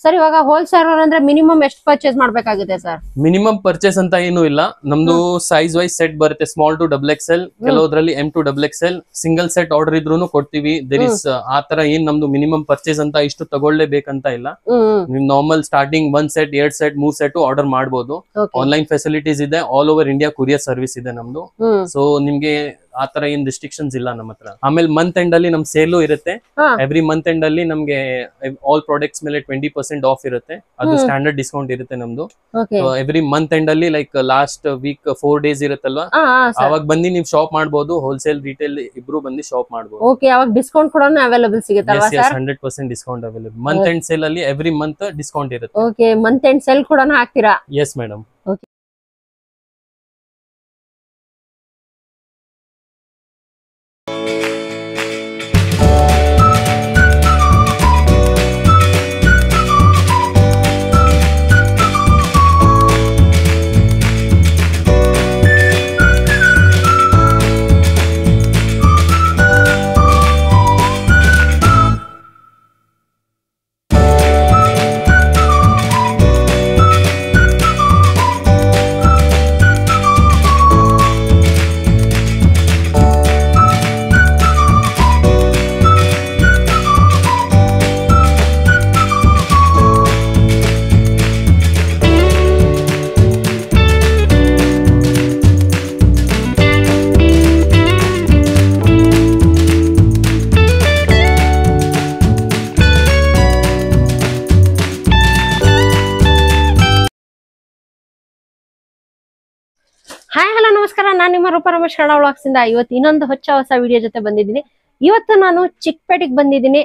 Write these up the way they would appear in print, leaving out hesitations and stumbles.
Sir ಇವಾಗ wholesaler ಅಂದ್ರೆ minimum ಎಷ್ಟು ಪರ್ಚೇಸ್ ಮಾಡ್ಬೇಕಾಗುತ್ತೆ ಸರ್? ಮಿನಿಮಮ್ ಪರ್ಚೇಸ್ ಅಂತ ಏನು ಇಲ್ಲ, ನಮ್ದು ಸೈಜ್ ವೈಸ್ ಸೆಟ್ ಬರುತ್ತೆ, ಸ್ಮಾಲ್ ಟು ಡಬಲ್ ಎಕ್ಸೆಲ್, ಕೆಲವೊದ್ರಲ್ಲಿ M to XXL, single set order ಇದ್ರೂ ಕೊಡ್ತೀವಿ. ದೇರ್ ಇಸ್ ಆತರ ಏನ್ ನಮ್ದು ಮಿನಿಮಮ್ ಪರ್ಚೇಸ್ ಅಂತ ಇಷ್ಟು ತಗೊಳ್ಳೇಬೇಕಂತ ಇಲ್ಲ. ನೀವು normal starting 1 set 2 set 3 set order ಮಾಡಬಹುದು. ಆನ್ಲೈನ್ ಫೆಸಿಲಿಟೀಸ್ ಇದೆ, all over India courier service ಇದೆ ನಮ್ದು. ಸೊ ನಿಮ್ಗೆ ಆತರ ಏನ್ ರಿಸ್ಟ್ರಿಕ್ಷನ್ಸ್ ಇಲ್ಲ ನಮ್ಮ ಹತ್ರ. ಆಮೇಲೆ ಮಂತ್ ಎಂಡ್ ಅಲ್ಲಿ ನಮ್ ಸೇಲು ಇರುತ್ತೆ. ಎವ್ರಿ ಮಂತ್ ಎಂಡ್ ಅಲ್ಲಿ ನಮ್ಗೆ ಆಲ್ ಪ್ರಾಡಕ್ಟ್ಸ್ ಮೇಲೆ 20% ಆಫ್ ಇರುತ್ತೆ. ಅದು ಸ್ಟ್ಯಾಂಡರ್ಡ್ ಡಿಸ್ಕೌಂಟ್ ಇರುತ್ತೆ ನಮ್ದು. ಎವ್ರಿ ಮಂತ್ ಎಂಡ್ ಅಲ್ಲಿ ಲೈಕ್ ಲಾಸ್ಟ್ ವೀಕ್ 4 ಡೇಸ್ ಇರುತ್ತಲ್ವಾ, ಅವಾಗ ಬಂದು ನೀವು ಶಾಪ್ ಮಾಡಬಹುದು. ಹೋಲ್ಸೇಲ್ ರಿಟೇಲ್ ಇಬ್ರು ಬಂದು ಶಾಪ್ ಮಾಡಬಹುದು. ಓಕೆ, ಅವಾಗ ಡಿಸ್ಕೌಂಟ್ ಕೂಡ ಅವೈಲೇಬಲ್ ಸಿಗುತ್ತಲ್ವಾ sir? 100% discount available. Month end sale ಅಲ್ಲಿ ಎವ್ರಿ ಮಂತ್ ಡಿಸ್ಕೌಂಟ್ ಇರುತ್ತೆ. ಓಕೆ, ಮಂತ್ ಎಂಡ್ ಸೇಲ್ ಕೂಡ ಹಾಕ್ತೀರಾ? Yes madam. Okay. Hi hello ನಮಸ್ಕಾರ, ನಾನು ನಿಮ್ಮ ರೂಪ ರಮೇಶ್ ಕನ್ನಡ ವ್ಲಾಗ್ಸ್ ಇಂದ ಇವತ್ತು ಇನ್ನೊಂದು ಹೊಸ ವಿಡಿಯೋ ಜೊತೆ ಬಂದಿದ್ದೀನಿ. ಇವತ್ತು ನಾನು ಚಿಕ್ಕಪೇಟೆಗೆ ಬಂದಿದ್ದೀನಿ.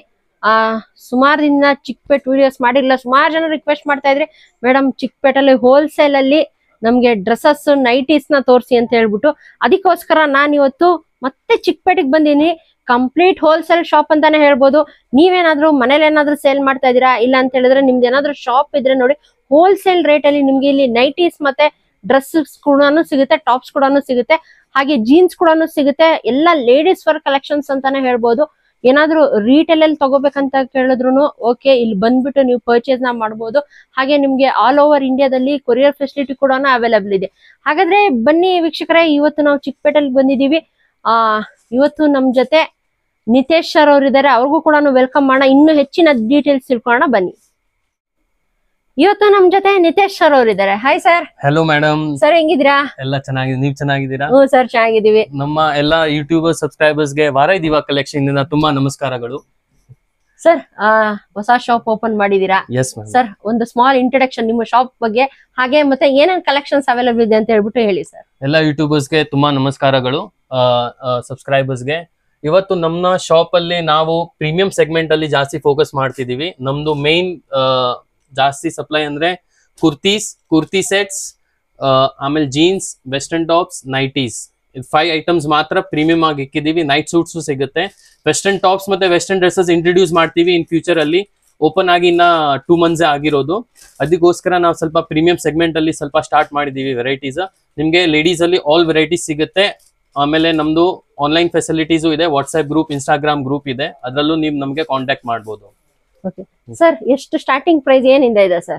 ಸುಮಾರು ದಿನ ಚಿಕ್ಕಪೇಟೆ ವಿಡಿಯೋಸ್ ಮಾಡಿರಲಿಲ್ಲ. ಸುಮಾರು ಜನ ರಿಕ್ವೆಸ್ಟ್ ಮಾಡ್ತಾ ಇದ್ರಿ, ಮೇಡಮ್ ಚಿಕ್ಕಪೇಟೆಲ್ಲಿ ಹೋಲ್ಸೇಲ್ ಅಲ್ಲಿ ನಮ್ಗೆ ಡ್ರೆಸ್ಸಸ್ ನೈಟೀಸ್ ನ ತೋರಿಸಿ ಅಂತ ಹೇಳ್ಬಿಟ್ಟು. ಅದಕ್ಕೋಸ್ಕರ ನಾನು ಇವತ್ತು ಮತ್ತೆ ಚಿಕ್ಕಪೇಟೆಗೆ ಬಂದಿದ್ದೀನಿ. ಕಂಪ್ಲೀಟ್ ಹೋಲ್ಸೇಲ್ ಶಾಪ್ ಅಂತಾನೆ ಹೇಳ್ಬೋದು. ನೀವೇನಾದ್ರೂ ಮನೇಲಿ ಏನಾದ್ರೂ ಸೇಲ್ ಮಾಡ್ತಾ ಇದೀರಾ, ಇಲ್ಲ ಅಂತ ಹೇಳಿದ್ರೆ ನಿಮ್ದು ಏನಾದ್ರೂ ಶಾಪ್ ಇದ್ರೆ ನೋಡಿ, ಹೋಲ್ಸೇಲ್ ರೇಟ್ ಅಲ್ಲಿ ನಿಮ್ಗೆ ಇಲ್ಲಿ ನೈಟೀಸ್ ಮತ್ತೆ ಡ್ರೆಸ್ಸಸ್ ಕೂಡ ಸಿಗುತ್ತೆ, ಟಾಪ್ಸ್ ಕೂಡ ಸಿಗುತ್ತೆ, ಹಾಗೆ ಜೀನ್ಸ್ ಕೂಡ ಸಿಗುತ್ತೆ. ಎಲ್ಲ ಲೇಡೀಸ್ ವರ್ ಕಲೆಕ್ಷನ್ಸ್ ಅಂತಾನೆ ಹೇಳ್ಬೋದು. ಏನಾದ್ರೂ ರೀಟೇಲ್ ಅಲ್ಲಿ ತಗೋಬೇಕಂತ ಕೇಳಿದ್ರು ಓಕೆ, ಇಲ್ಲಿ ಬಂದ್ಬಿಟ್ಟು ನೀವು ಪರ್ಚೇಸ್ ನ ಮಾಡಬಹುದು. ಹಾಗೆ ನಿಮ್ಗೆ ಆಲ್ ಓವರ್ ಇಂಡಿಯಾದಲ್ಲಿ ಕೊರಿಯರ್ ಫೆಸಿಲಿಟಿ ಕೂಡ ಅವೈಲೇಬಲ್ ಇದೆ. ಹಾಗಾದ್ರೆ ಬನ್ನಿ ವೀಕ್ಷಕರೇ, ಇವತ್ತು ನಾವು ಚಿಕ್ಕಪೇಟೆಲ್ ಬಂದಿದೀವಿ. ಇವತ್ತು ನಮ್ ಜೊತೆ ನಿತೇಶ್ ಸರ್ ಅವರು ಇದ್ದಾರೆ, ಅವ್ರಿಗೂ ಕೂಡ ವೆಲ್ಕಮ್ ಮಾಡೋಣ. ಇನ್ನು ಹೆಚ್ಚಿನ ಡೀಟೇಲ್ಸ್ ತಿಳ್ಕೊಳ್ಳೋಣ ಬನ್ನಿ. ಇವತ್ತು ನಮ್ ಜೊತೆ ನಿತೇಶ್ ಸರ್ ಅವರು ಇದ್ದಾರೆ. Hi sir. Hello madam. Sir ಹೆಂಗಿದ್ದೀರಾ? ಎಲ್ಲ ಚೆನ್ನಾಗಿದೆ, ನೀವ್ ಚೆನ್ನಾಗಿದ್ದೀರಾ? ಹ್ಞೂ ಸರ್, ಚೆನ್ನಾಗಿದ್ದೀವಿ. ನಮ್ಮ ಎಲ್ಲಾ ಯೂಟ್ಯೂಬರ್ ಸಬ್ಸ್ಕ್ರೈಬರ್ಸ್ ಗೆ ವಾರ ದಿವಾ ಕಲೆಕ್ಷನ್ ಇಂದ ತುಂಬಾ ನಮಸ್ಕಾರಗಳು. ಸರ್ ಹೊಸ ಶಾಪ್ ಓಪನ್ ಮಾಡಿದೀರಾ? Yes ma'am. ಸರ್ ಒಂದು ಸ್ಮಾಲ್ ಇಂಟ್ರೊಡಕ್ಷನ್ ನಿಮ್ಮ ಶಾಪ್ ಬಗ್ಗೆ, ಹಾಗೆ ಮತ್ತೆ ಏನೇನ್ ಕಲೆಕ್ಷನ್ಸ್ ಅವೈಲೇಬಲ್ ಇದೆ ಅಂತ ಹೇಳ್ಬಿಟ್ಟು ಹೇಳಿ ಸರ್. ಎಲ್ಲಾ ಯೂಟ್ಯೂಬರ್ಸ್ ಗೆ ತುಂಬಾ ನಮಸ್ಕಾರಗಳು, ಸಬ್ಸ್ಕ್ರೈಬರ್ಸ್ ಗೆ. ಇವತ್ತು ನಮ್ಮ ಶಾಪ್ ಅಲ್ಲಿ ನಾವು ಪ್ರೀಮಿಯಂ ಸೆಗ್ಮೆಂಟ್ ಅಲ್ಲಿ ಜಾಸ್ತಿ ಫೋಕಸ್ ಮಾಡ್ತಿದೀವಿ. ನಮ್ದು ಮೇನ್ ಜಾಸ್ತಿ ಸಪ್ಲೈ ಅಂದ್ರೆ ಕುರ್ತಿ ಸೆಟ್ಸ್, ಆಮೇಲೆ jeans, western tops, nighties, 5 items ಮಾತ್ರ ಪ್ರೀಮಿಯಂ ಆಗಿ ಇಕ್ಕಿದೀವಿ. ನೈಟ್ ಸೂಟ್ಸ್ ಸಿಗುತ್ತೆ. ವೆಸ್ಟರ್ನ್ ಟಾಪ್ಸ್ ಮತ್ತೆ ವೆಸ್ಟರ್ನ್ ಡ್ರೆಸ್ಸಸ್ ಇಂಟ್ರೊಡ್ಯೂಸ್ ಮಾಡ್ತೀವಿ ಇನ್ ಫ್ಯೂಚರ್ ಅಲ್ಲಿ. ಓಪನ್ ಆಗಿ ಇನ್ನ 2 ಮಂತ್ಸ್ ಆಗಿರೋದು. ಅದಕ್ಕೋಸ್ಕರ ನಾವು ಸ್ವಲ್ಪ ಪ್ರೀಮಿಯಂ ಸೆಗ್ಮೆಂಟ್ ಅಲ್ಲಿ ಸ್ವಲ್ಪ ಸ್ಟಾರ್ಟ್ ಮಾಡಿದೀವಿ ವೆರೈಟೀಸ್. ನಿಮ್ಗೆ ಲೇಡೀಸ್ ಅಲ್ಲಿ ಆಲ್ ವೆರೈಟೀಸ್ ಸಿಗುತ್ತೆ. ಆಮೇಲೆ ನಮ್ದು ಆನ್ಲೈನ್ ಫೆಸಿಲಿಟೀಸು ಇದೆ, ವಾಟ್ಸ್ಆಪ್ ಗ್ರೂಪ್, ಇನ್ಸ್ಟಾಗ್ರಾಮ್ ಗ್ರೂಪ್ ಇದೆ, ಅದರಲ್ಲೂ ನೀವು ನಮ್ಗೆ ಕಾಂಟ್ಯಾಕ್ಟ್ ಮಾಡಬಹುದು. ಸರ್ ಎಷ್ಟು ಸ್ಟಾರ್ಟಿಂಗ್ ಪ್ರೈಸ್ ಏನಿಂದ ಇದೆ ಸರ್?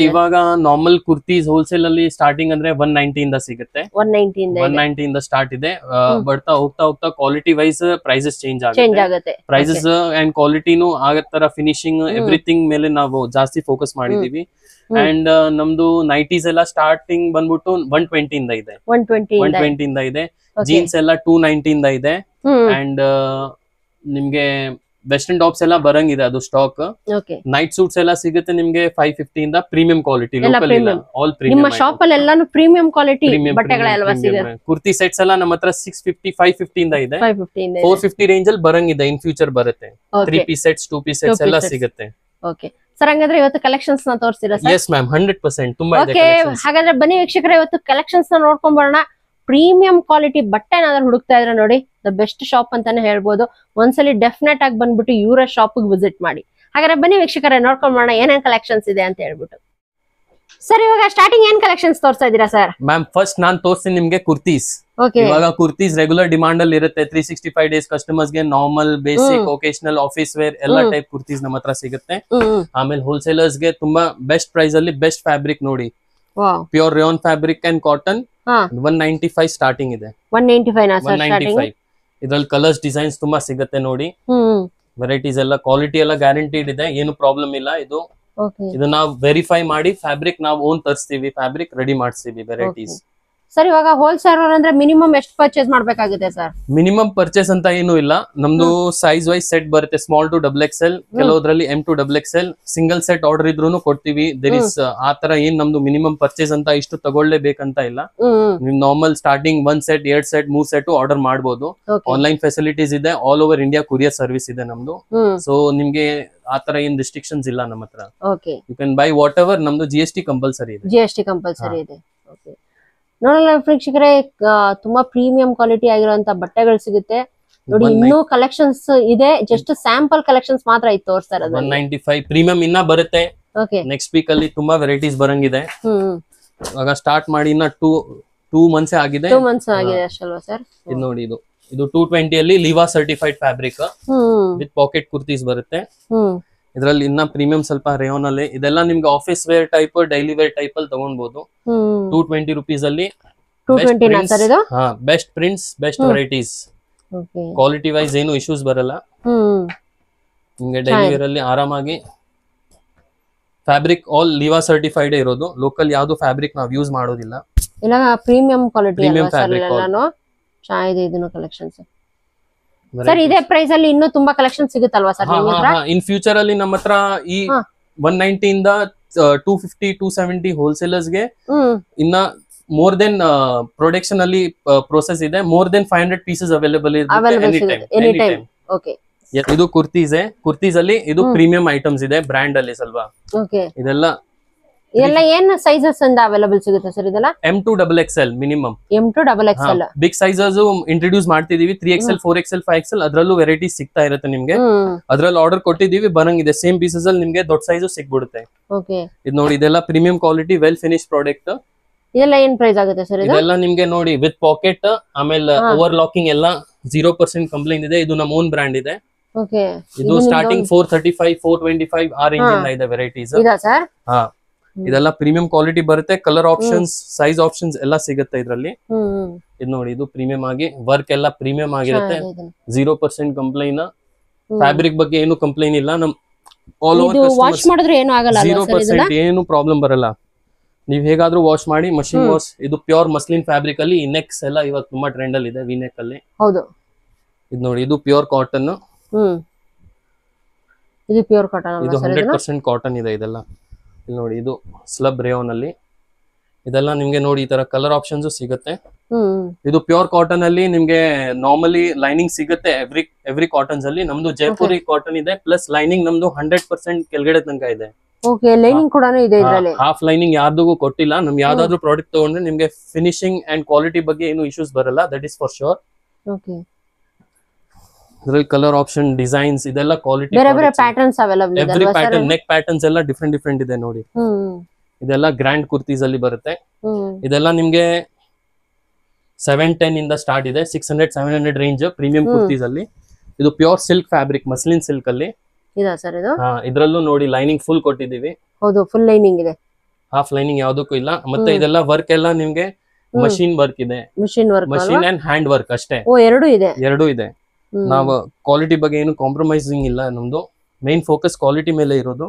ಇವಾಗ ನಾರ್ಮಲ್ ಕುರ್ತೀಸ್ ಹೋಲ್ಸೇಲ್ ಅಲ್ಲಿ ಸ್ಟಾರ್ಟಿಂಗ್ ಅಂದ್ರೆ 190 ಇಂದ ಸಿಗುತ್ತೆ. 190 ಇಂದ ಸ್ಟಾರ್ಟ್ ಇದೆ. ಬರ್ತಾ ಹೋಗ್ತಾ ಕ್ವಾಲಿಟಿ ವೈಸ್ ಪ್ರೈಸಸ್ ಚೇಂಜ್ ಆಗುತ್ತೆ. ಪ್ರೈಸಸ್ ಅಂಡ್ ಕ್ವಾಲಿಟಿನೂ ಆಗತ್ತರ, ಫಿನಿಶಿಂಗ್ ಎವ್ರಿಥಿಂಗ್ ಮೇಲೆ ನಾವು ಜಾಸ್ತಿ ಫೋಕಸ್ ಮಾಡಿದೀವಿ. ಅಂಡ್ ನಮ್ದು ನೈಟೀಸ್ ಎಲ್ಲ ಸ್ಟಾರ್ಟಿಂಗ್ ಬಂದ್ಬಿಟ್ಟು 120 ಇಂದ ಇದೆ. 120 ಇಂದ ಇದೆ. ಜೀನ್ಸ್ ಎಲ್ಲ 290 ಇಂದ ಇದೆ. ಅಂಡ್ ನಿಮ್ಗೆ ವೆಸ್ಟರ್ನ್ ಟಾಪ್ಸ್ ಎಲ್ಲ ಬರಂಗಿದೆ, ಅದು ಸ್ಟಾಕ್. ನೈಟ್ ಸೂಟ್ಸ್ ಎಲ್ಲ ಸಿಗುತ್ತೆ ನಿಮ್ಗೆ 550 ಇಂದ. ಪ್ರೀಮಿಯಂ ಕ್ವಾಲಿಟಿ, ಲೋಕಲ್ ಇಲ್ಲ, ಆಲ್ ಪ್ರೀಮಿಯಂ. ನಿಮ್ಮ ಶಾಪ್ ಅಲ್ಲಿ ಎಲ್ಲಾನು ಪ್ರೀಮಿಯಂ ಕ್ವಾಲಿಟಿ ಬಟ್ಟೆಗಳೆಲ್ಲ ಸಿಗುತ್ತೆ. ಕುರ್ತಿ ಸೆಟ್ಸ್ ಎಲ್ಲ ನಮ್ಮ ಹತ್ರ 650 550 ಇಂದ ಇದೆ. 450 ರೇಂಜ್ ಅಲ್ಲಿ ಬರಂಗಿದೆ, ಇನ್ ಫ್ಯೂಚರ್ ಬರುತ್ತೆ. 3 ಪೀಸ್ ಸೆಟ್ಸ್ 2 ಪೀಸ್ ಸೆಟ್ಸ್ ಎಲ್ಲ ಸಿಗುತ್ತೆ. ಓಕೆ ಸರ್, ಹಂಗಾದ್ರೆ ಇವತ್ತು ಕಲೆಕ್ಷನ್ಸ್ ನ ತೋರಿಸ್ತೀರಾ ಸರ್? ಎಸ್ ಮ್ಯಾಮ್, 100% ತುಂಬಾ ಇದೆ. ಓಕೆ, ಹಾಗಾದ್ರೆ ಬನ್ನಿ ವೀಕ್ಷಕರೇ, ಇವತ್ತು ಕಲೆಕ್ಷನ್ಸ್ ನ ನೋಡ್ಕೊಂಡ್ ಬರೋಣ. ಪ್ರೀಮಿಯಂ ಕ್ವಾಲಿಟಿ ಬಟ್ಟೆ ಏನಾದ್ರು ಹುಡುಕ್ತಾ ಇದ್ರೆ ನೋಡಿ, ದ ಬೆಸ್ಟ್ ಶಾಪ್ ಅಂತಾನೆ ಹೇಳ್ಬೋದು. ಒಂದ್ಸಲಿ ಡೆಫಿನೆಟ್ ಆಗಿ ಬಂದ್ಬಿಟ್ಟು ಇವರ ಶಾಪ್ ವಿಸಿಟ್ ಮಾಡಿ. ಹಾಗಾದ್ರೆ ಬನ್ನಿ ವೀಕ್ಷಕರೇ, ನೋಡ್ಕೊಂಡ್ ಮಾಡೋಣ ಏನೇನ್ ಕಲೆಕ್ಷನ್ಸ್ ಇದೆ ಅಂತ ಹೇಳ್ಬಿಟ್ಟು. ಸರ್ ಇವಾಗ ಸ್ಟಾರ್ಟಿಂಗ್ ಏನ್ ಕಲೆಕ್ಷನ್ಸ್ ತೋರಿಸ್ತಾ ಇದೀರಾ ಸರ್? ಮ್ಯಾಮ್ ಫಸ್ಟ್ ನಾನ್ ತೋರಿಸ್ತೀನಿ ನಿಮ್ಗೆ ಕುರ್ತೀಸ್. ಓಕೆ. ಇವಾಗ ಕುರ್ತೀಸ್ ರೆಗ್ಯುಲರ್ ಡಿಮಾಂಡ್ ಅಲ್ಲಿ ಇರುತ್ತೆ. 365 ಡೇಸ್ ಕಸ್ಟಮರ್ಸ್ ಗೆ normal, basic, occasional, office wear ಎಲ್ಲ ಟೈಪ್ ಕುರ್ತೀಸ್ ನಮ್ಮ ಹತ್ರ ಸಿಗುತ್ತೆ. ಆಮೇಲೆ ಹೋಲ್ಸೇಲರ್ಸ್ ಗೆ ತುಂಬಾ ಬೆಸ್ಟ್ ಪ್ರೈಸ್ ಅಲ್ಲಿ ಬೆಸ್ಟ್ ಫ್ಯಾಬ್ರಿಕ್ ನೋಡಿ, pure rayon fabric and cotton 195 starting ಇದೆ. 195 ನಾ ಸರ್ 195. ಇದ್ರಲ್ಲಿ ಕಲರ್ಸ್ ಡಿಸೈನ್ಸ್ ತುಂಬಾ ಸಿಗುತ್ತೆ ನೋಡಿ. ವೆರೈಟೀಸ್ ಎಲ್ಲ ಕ್ವಾಲಿಟಿ ಎಲ್ಲ ಗ್ಯಾರಂಟಿಡ್ ಇದೆ, ಏನು ಪ್ರಾಬ್ಲಮ್ ಇಲ್ಲ. ಇದು ನಾವು ವೆರಿಫೈ ಮಾಡಿ ಫ್ಯಾಬ್ರಿಕ್ ನಾವು ಓನ್ ತರಿಸ್ತೀವಿ, ಫ್ಯಾಬ್ರಿಕ್ ರೆಡಿ ಮಾಡಿಸ್ತೀವಿ ವೆರೈಟೀಸ್. ಸರ್ ಇವಾಗ ಹೋಲ್ಸೇಲರ್ ಅಂದ್ರೆ ಮಿನಿಮಮ್ ಎಷ್ಟು ಪರ್ಚೇಸ್ ಮಾಡ್ಬೇಕಾಗುತ್ತೆ ಸರ್? ಮಿನಿಮಮ್ ಪರ್ಚೇಸ್ ಅಂತ ಏನು ಇಲ್ಲ, ನಮ್ದು ಸೈಜ್ ವೈಸ್ ಸೆಟ್ ಬರುತ್ತೆ. ಸ್ಮಾಲ್ ಟು XXL, ಕೆಲವೊದ್ರಲ್ಲಿ M to XXL. Single set order ಇದ್ರೂ ಕೊಡ್ತೀವಿ. ದೇರ್ ಇಸ್ ಆತರ ಏನ್ ನಮ್ದು ಮಿನಿಮಮ್ ಪರ್ಚೇಸ್ ಅಂತ ಇಷ್ಟು ತಗೊಳ್ಳೇಬೇಕಂತ ಇಲ್ಲ. ನೀವು normal starting 1 set 2 set 3 set order ಮಾಡಬಹುದು. ಆನ್ಲೈನ್ ಫೆಸಿಲಿಟೀಸ್ ಇದೆ, all over India courier service ಇದೆ ನಮ್ದು. ಸೊ ನಿಮ್ಗೆ ಆತರ ಏನ್ ರಿಸ್ಟ್ರಿಕ್ಷನ್ಸ್ ಇಲ್ಲ ನಮ್ಮ ಹತ್ರ. You can buy whatever. ನಮ್ದು GST ಕಂಪಲ್ಸರಿ ಇದೆ. GST ಕಂಪಲ್ಸರಿ ಇದೆ. ನೋಡಲ್ಲ ವೀಕ್ಷಕರೇ, ತುಂಬಾ ಪ್ರೀಮಿಯಂ ಕ್ವಾಲಿಟಿ ಆಗಿರುವಂತ ಬಟ್ಟೆಗಳು ಸಿಗುತ್ತೆ ನೋಡಿ. ಇನ್ನೂ ಕಲೆಕ್ಷನ್ಸ್ ಇದೆ, ಜಸ್ಟ್ ಸ್ಯಾಂಪಲ್ ಕಲೆಕ್ಷನ್ಸ್ ಮಾತ್ರ ಇತ್ತು ತೋರಿಸ್ತಾ ಇರೋದು. 195 ಪ್ರೀಮಿಯಂ ಇನ್ನ ಬರುತ್ತೆ. ನೆಕ್ಸ್ಟ್ ವೀಕ್ ಅಲ್ಲಿ ತುಂಬಾ ವೆರೈಟೀಸ್ ಬರಂಗಿದೆ. ಇವಾಗ ಸ್ಟಾರ್ಟ್ ಮಾಡಿ ಇನ್ನ 2 ಮಂತ್ಸ್ ಆಗಿದೆ. 2 ಮಂತ್ಸ್ ಆಗಿದೆ ಅಷ್ಟಲ್ವಾ ಸರ್? ಇದು ನೋಡಿ, ಇದು 220 ಅಲ್ಲಿ Liva certified fabric with pocket kurtis ಬರುತ್ತೆ. ಇದ್ರಲ್ಲಿ ಇನ್ನ ಪ್ರೀಮಿಯಂ ಸ್ವಲ್ಪ ರೇಯಾನ್ ಅಲ್ಲಿ. ಇದೆಲ್ಲ ನಿಮ್ಗೆ office wear type, daily wear type ಅಲ್ಲಿ ತಗೊಳ್ಬಹುದು. 220 rupees ಅಲ್ಲಿ best prints, best varieties. Quality wise ಏನು ಇಶ್ಯೂಸ್ ಬರಲ್ಲ ನಿಮ್ಗೆ. ಡೈಲಿ ವೇರ್ ಅಲ್ಲಿ ಆರಾಮಾಗಿ ಫ್ಯಾಬ್ರಿಕ್ ಆಲ್ ಲಿವಾ ಸರ್ಟಿಫೈಡ್ ಇರೋದು. ಲೋಕಲ್ ಯಾವ್ದು ಫ್ಯಾಬ್ರಿಕ್ ನಾವು ಯೂಸ್ ಮಾಡೋದಿಲ್ಲ. ಇಲ್ಲ ಪ್ರೀಮಿಯಂ ಕ್ವಾಲಿಟಿ ಎಲ್ಲಾನು ಚೆನ್ನಾಗಿದೆ. ಇದನ್ನು ಕಲೆಕ್ಷನ್ಸ್ ಸರ್ ಇದೇ ಪ್ರೈಸ್ ಅಲ್ಲಿ ಇನ್ನೂ ತುಂಬಾ ಕಲೆಕ್ಷನ್ ಸಿಗುತ್ತಲ್ವಾ ಸರ್? ಇನ್ ಫ್ಯೂಚರ್ ಅಲ್ಲಿ ನಮ್ಮ ಹತ್ರ ಈ 190 ಇಂದ 250 270 ಹೋಲ್ಸೇಲರ್ಸ್ ಗೆ ಇನ್ನ ಮೋರ್ ದೆನ್ ಪ್ರೊಡಕ್ಷನ್ ಅಲ್ಲಿ ಪ್ರೋಸೆಸ್ ಇದೆ. ಮೋರ್ ದೆನ್ 500 ಪೀಸಸ್ ಅವೈಲೇಬಲ್ ಇದೆ. ಇದು ಕುರ್ತೀಸ್ ಅಲ್ಲಿ ಇದು ಪ್ರೀಮಿಯಂ ಐಟಮ್ಸ್ ಇದೆ ಬ್ರ್ಯಾಂಡ್ ಅಲ್ಲಿ ಸ್ವಲ್ಪ. ಇದೆಲ್ಲ ಏನ್ ಸೈಜಸ್ ಇಂದ ಅವೈಲೇಬಲ್ ಸಿಗುತ್ತೆ ಸರ್? ಇದೆಲ್ಲ M to XXL ಮಿನಿಮಮ್. M to XXL big sizes introduce ಮಾಡ್ತಿದೀವಿ. 3XL 4XL 5XL ಅದ್ರಲ್ಲೂ ವೆರೈಟೀಸ್ ಸಿಗ್ತಾ ಇರುತ್ತೆ ನಿಮ್ಗೆ. ಅದ್ರಲ್ಲಿ ಆರ್ಡರ್ ಕೊಟ್ಟಿದೀವಿ, ಬರಂಗಿದೆ. ಸೇಮ್ ಪೀಸಸ್ ಅಲ್ಲಿ ನಿಮ್ಗೆ ದೊಡ್ಡ ಸೈಜು ಸಿಗ್ಬಿಡುತ್ತೆ. ಇದು ನೋಡಿ, ಇದೆಲ್ಲ premium quality well finish product. ಇದೆಲ್ಲ ಏನ್ ಪ್ರೈಸ್ ಆಗುತ್ತೆ ಸರ್? ಇದೆಲ್ಲ ನಿಮ್ಗೆ ನೋಡಿ ವಿತ್ ಪಾಕೆಟ್, ಆಮೇಲೆ ಓವರ್ ಲಾಕಿಂಗ್ ಎಲ್ಲ 0% ಕಂಪ್ಲೇಂಟ್ ಇದೆ. ಇದು ನಮ್ಮ ಓನ್ ಬ್ರ್ಯಾಂಡ್ ಇದೆ. ಇದು ಸ್ಟಾರ್ಟಿಂಗ್ 435 425 ಆ ರೇಂಜ್ ಇಂದ ಇದೆ ವೆರೈಟೀಸ್. ಇದೆಲ್ಲ ಪ್ರೀಮಿಯಂ ಕ್ವಾಲಿಟಿ ಬರುತ್ತೆ. ಕಲರ್ ಆಪ್ಷನ್ಸ್, ಸೈಜ್ ಆಪ್ಷನ್ಸ್ ಎಲ್ಲ ಸಿಗುತ್ತೆ ಇದ್ರಲ್ಲಿ. ಇದು ನೋಡಿ, ಇದು ಪ್ರೀಮಿಯಂ ಆಗಿ ವರ್ಕ್ ಎಲ್ಲ ಪ್ರೀಮಿಯಂ ಆಗಿರುತ್ತೆ. 0% ಕಂಪ್ಲೇನ್. ಫ್ಯಾಬ್ರಿಕ್ ಬಗ್ಗೆ ಏನು ಕಂಪ್ಲೇನ್ ಇಲ್ಲ. ನಮ್ ಆಲ್ ಓವರ್ ವಾಶ್ ಮಾಡಿದ್ರೆ ಏನು ಆಗಲ್ಲ, 0% ಏನು ಪ್ರಾಬ್ಲಮ್ ಬರಲ್ಲ. ನೀವ್ ಹೇಗಾದ್ರೂ ವಾಶ್ ಮಾಡಿ, ಮಷಿನ್ ವಾಶ್. ಇದು ಪ್ಯೂರ್ ಮಸ್ಲಿನ್ ಫ್ಯಾಬ್ರಿಕ್ ಅಲ್ಲಿ. ನೆಕ್ಸ್ ಎಲ್ಲ ಇವಾಗ ತುಂಬಾ ಟ್ರೆಂಡ್ ಅಲ್ಲಿ ಇದೆ, ವಿನೆಕ್ ಅಲ್ಲಿ. ಇದು ನೋಡಿ, ಇದು ಪ್ಯೂರ್ ಕಾಟನ್. ಇದು ಪ್ಯೂರ್ ಕಾಟನ್, ಇದು 100% ಕಾಟನ್ ಇದೆ. ಇದೆಲ್ಲ ನೋಡಿ, ಇದು ಸ್ಲಬ್ ರೇಯಾನ್ ಅಲ್ಲಿ. ಇದೆಲ್ಲ ನಿಮ್ಗೆ ನೋಡಿ ಈ ತರ ಕಲರ್ ಆಪ್ಷನ್ಸ್ ಸಿಗುತ್ತೆ. ಇದು ಪ್ಯೂರ್ ಕಾಟನ್ ಅಲ್ಲಿ ನಿಮ್ಗೆ ನಾರ್ಮಲಿ ಲೈನಿಂಗ್ ಸಿಗುತ್ತೆ ಎವ್ರಿ ಕಾಟನ್ಸ್ ಅಲ್ಲಿ. ನಮ್ದು ಜೈಪುರಿ ಕಾಟನ್ ಇದೆ, ಪ್ಲಸ್ ಲೈನಿಂಗ್ ನಮ್ದು 100% ಕೆಳಗಡೆ ತನಕ ಇದೆ. ಲೈನಿಂಗ್ ಕೂಡ ಇದೆ ಇದರಲ್ಲಿ. ಹಾಫ್ ಲೈನಿಂಗ್ ಯಾರ್ದಿಗೂ ಕೊಟ್ಟಿಲ್ಲ. ನಮ್ಗೆ ಯಾವ್ದಾದ್ರು ಪ್ರಾಡಕ್ಟ್ ತಗೊಂಡ್ರೆ ನಿಮ್ಗೆ ಫಿನಿಶಿಂಗ್ ಅಂಡ್ ಕ್ವಾಲಿಟಿ ಬಗ್ಗೆ ಏನು ಇಶ್ಯೂಸ್ ಬರಲ್ಲ, ದಟ್ ಇಸ್ ಫಾರ್ ಶೋರ್. ಇದ್ರಲ್ಲಿ ಕಲರ್ ಆಪ್ಷನ್, ಡಿಸೈನ್ಸ್ ಇದೆಲ್ಲ ಕ್ವಾಲಿಟಿ, ಬೇರೆ ಬೇರೆ ಪ್ಯಾಟರ್ನ್ಸ್ ಅವೈಲೇಬಲ್ ಇದೆ. ಎವ್ರಿ ಪ್ಯಾಟರ್ನ್, ನೆಕ್ ಪ್ಯಾಟರ್ನ್ಸ್ ಎಲ್ಲ ಡಿಫರೆಂಟ್ ಇದೆ ನೋಡಿ. ಇದೆಲ್ಲ ಗ್ರ್ಯಾಂಡ್ ಕುರ್ತೀಸ್ ಅಲ್ಲಿ ಬರುತ್ತೆ. ಇದೆಲ್ಲ ನಿಮ್ಗೆ 710 ಇಂದ ಸ್ಟಾರ್ಟ್ ಇದೆ. 600 700 ರೇಂಜ್ ಪ್ರೀಮಿಯಂ ಕುರ್ತೀಸ್ ಅಲ್ಲಿ. ಇದು pure silk fabric, muslin silk ಅಲ್ಲಿ. ಇದ್ರಲ್ಲೂ ನೋಡಿ ಲೈನಿಂಗ್ ಫುಲ್ ಕೊಟ್ಟಿದೀವಿ. ಹೌದು, ಫುಲ್ ಲೈನಿಂಗ್ ಇದೆ, ಹಾಫ್ ಲೈನಿಂಗ್ ಯಾವ್ದಕ್ಕೂ ಇಲ್ಲ. ಮತ್ತೆ ಇದೆಲ್ಲ ವರ್ಕ್ ಎಲ್ಲ ನಿಮ್ಗೆ ಮಷೀನ್ ವರ್ಕ್ ಇದೆ. ಮಷೀನ್ ಅಂಡ್ ಹ್ಯಾಂಡ್ ವರ್ಕ್ ಅಷ್ಟೇ, ಎರಡೂ ಇದೆ. ನಾವು ಕ್ವಾಲಿಟಿ ಬಗ್ಗೆ ಏನು ಕಾಂಪ್ರಮೈಸಿಂಗ್ ಇಲ್ಲ. ನಮ್ದು ಮೇನ್ ಫೋಕಸ್ ಕ್ವಾಲಿಟಿ ಮೇಲೆ ಇರೋದು.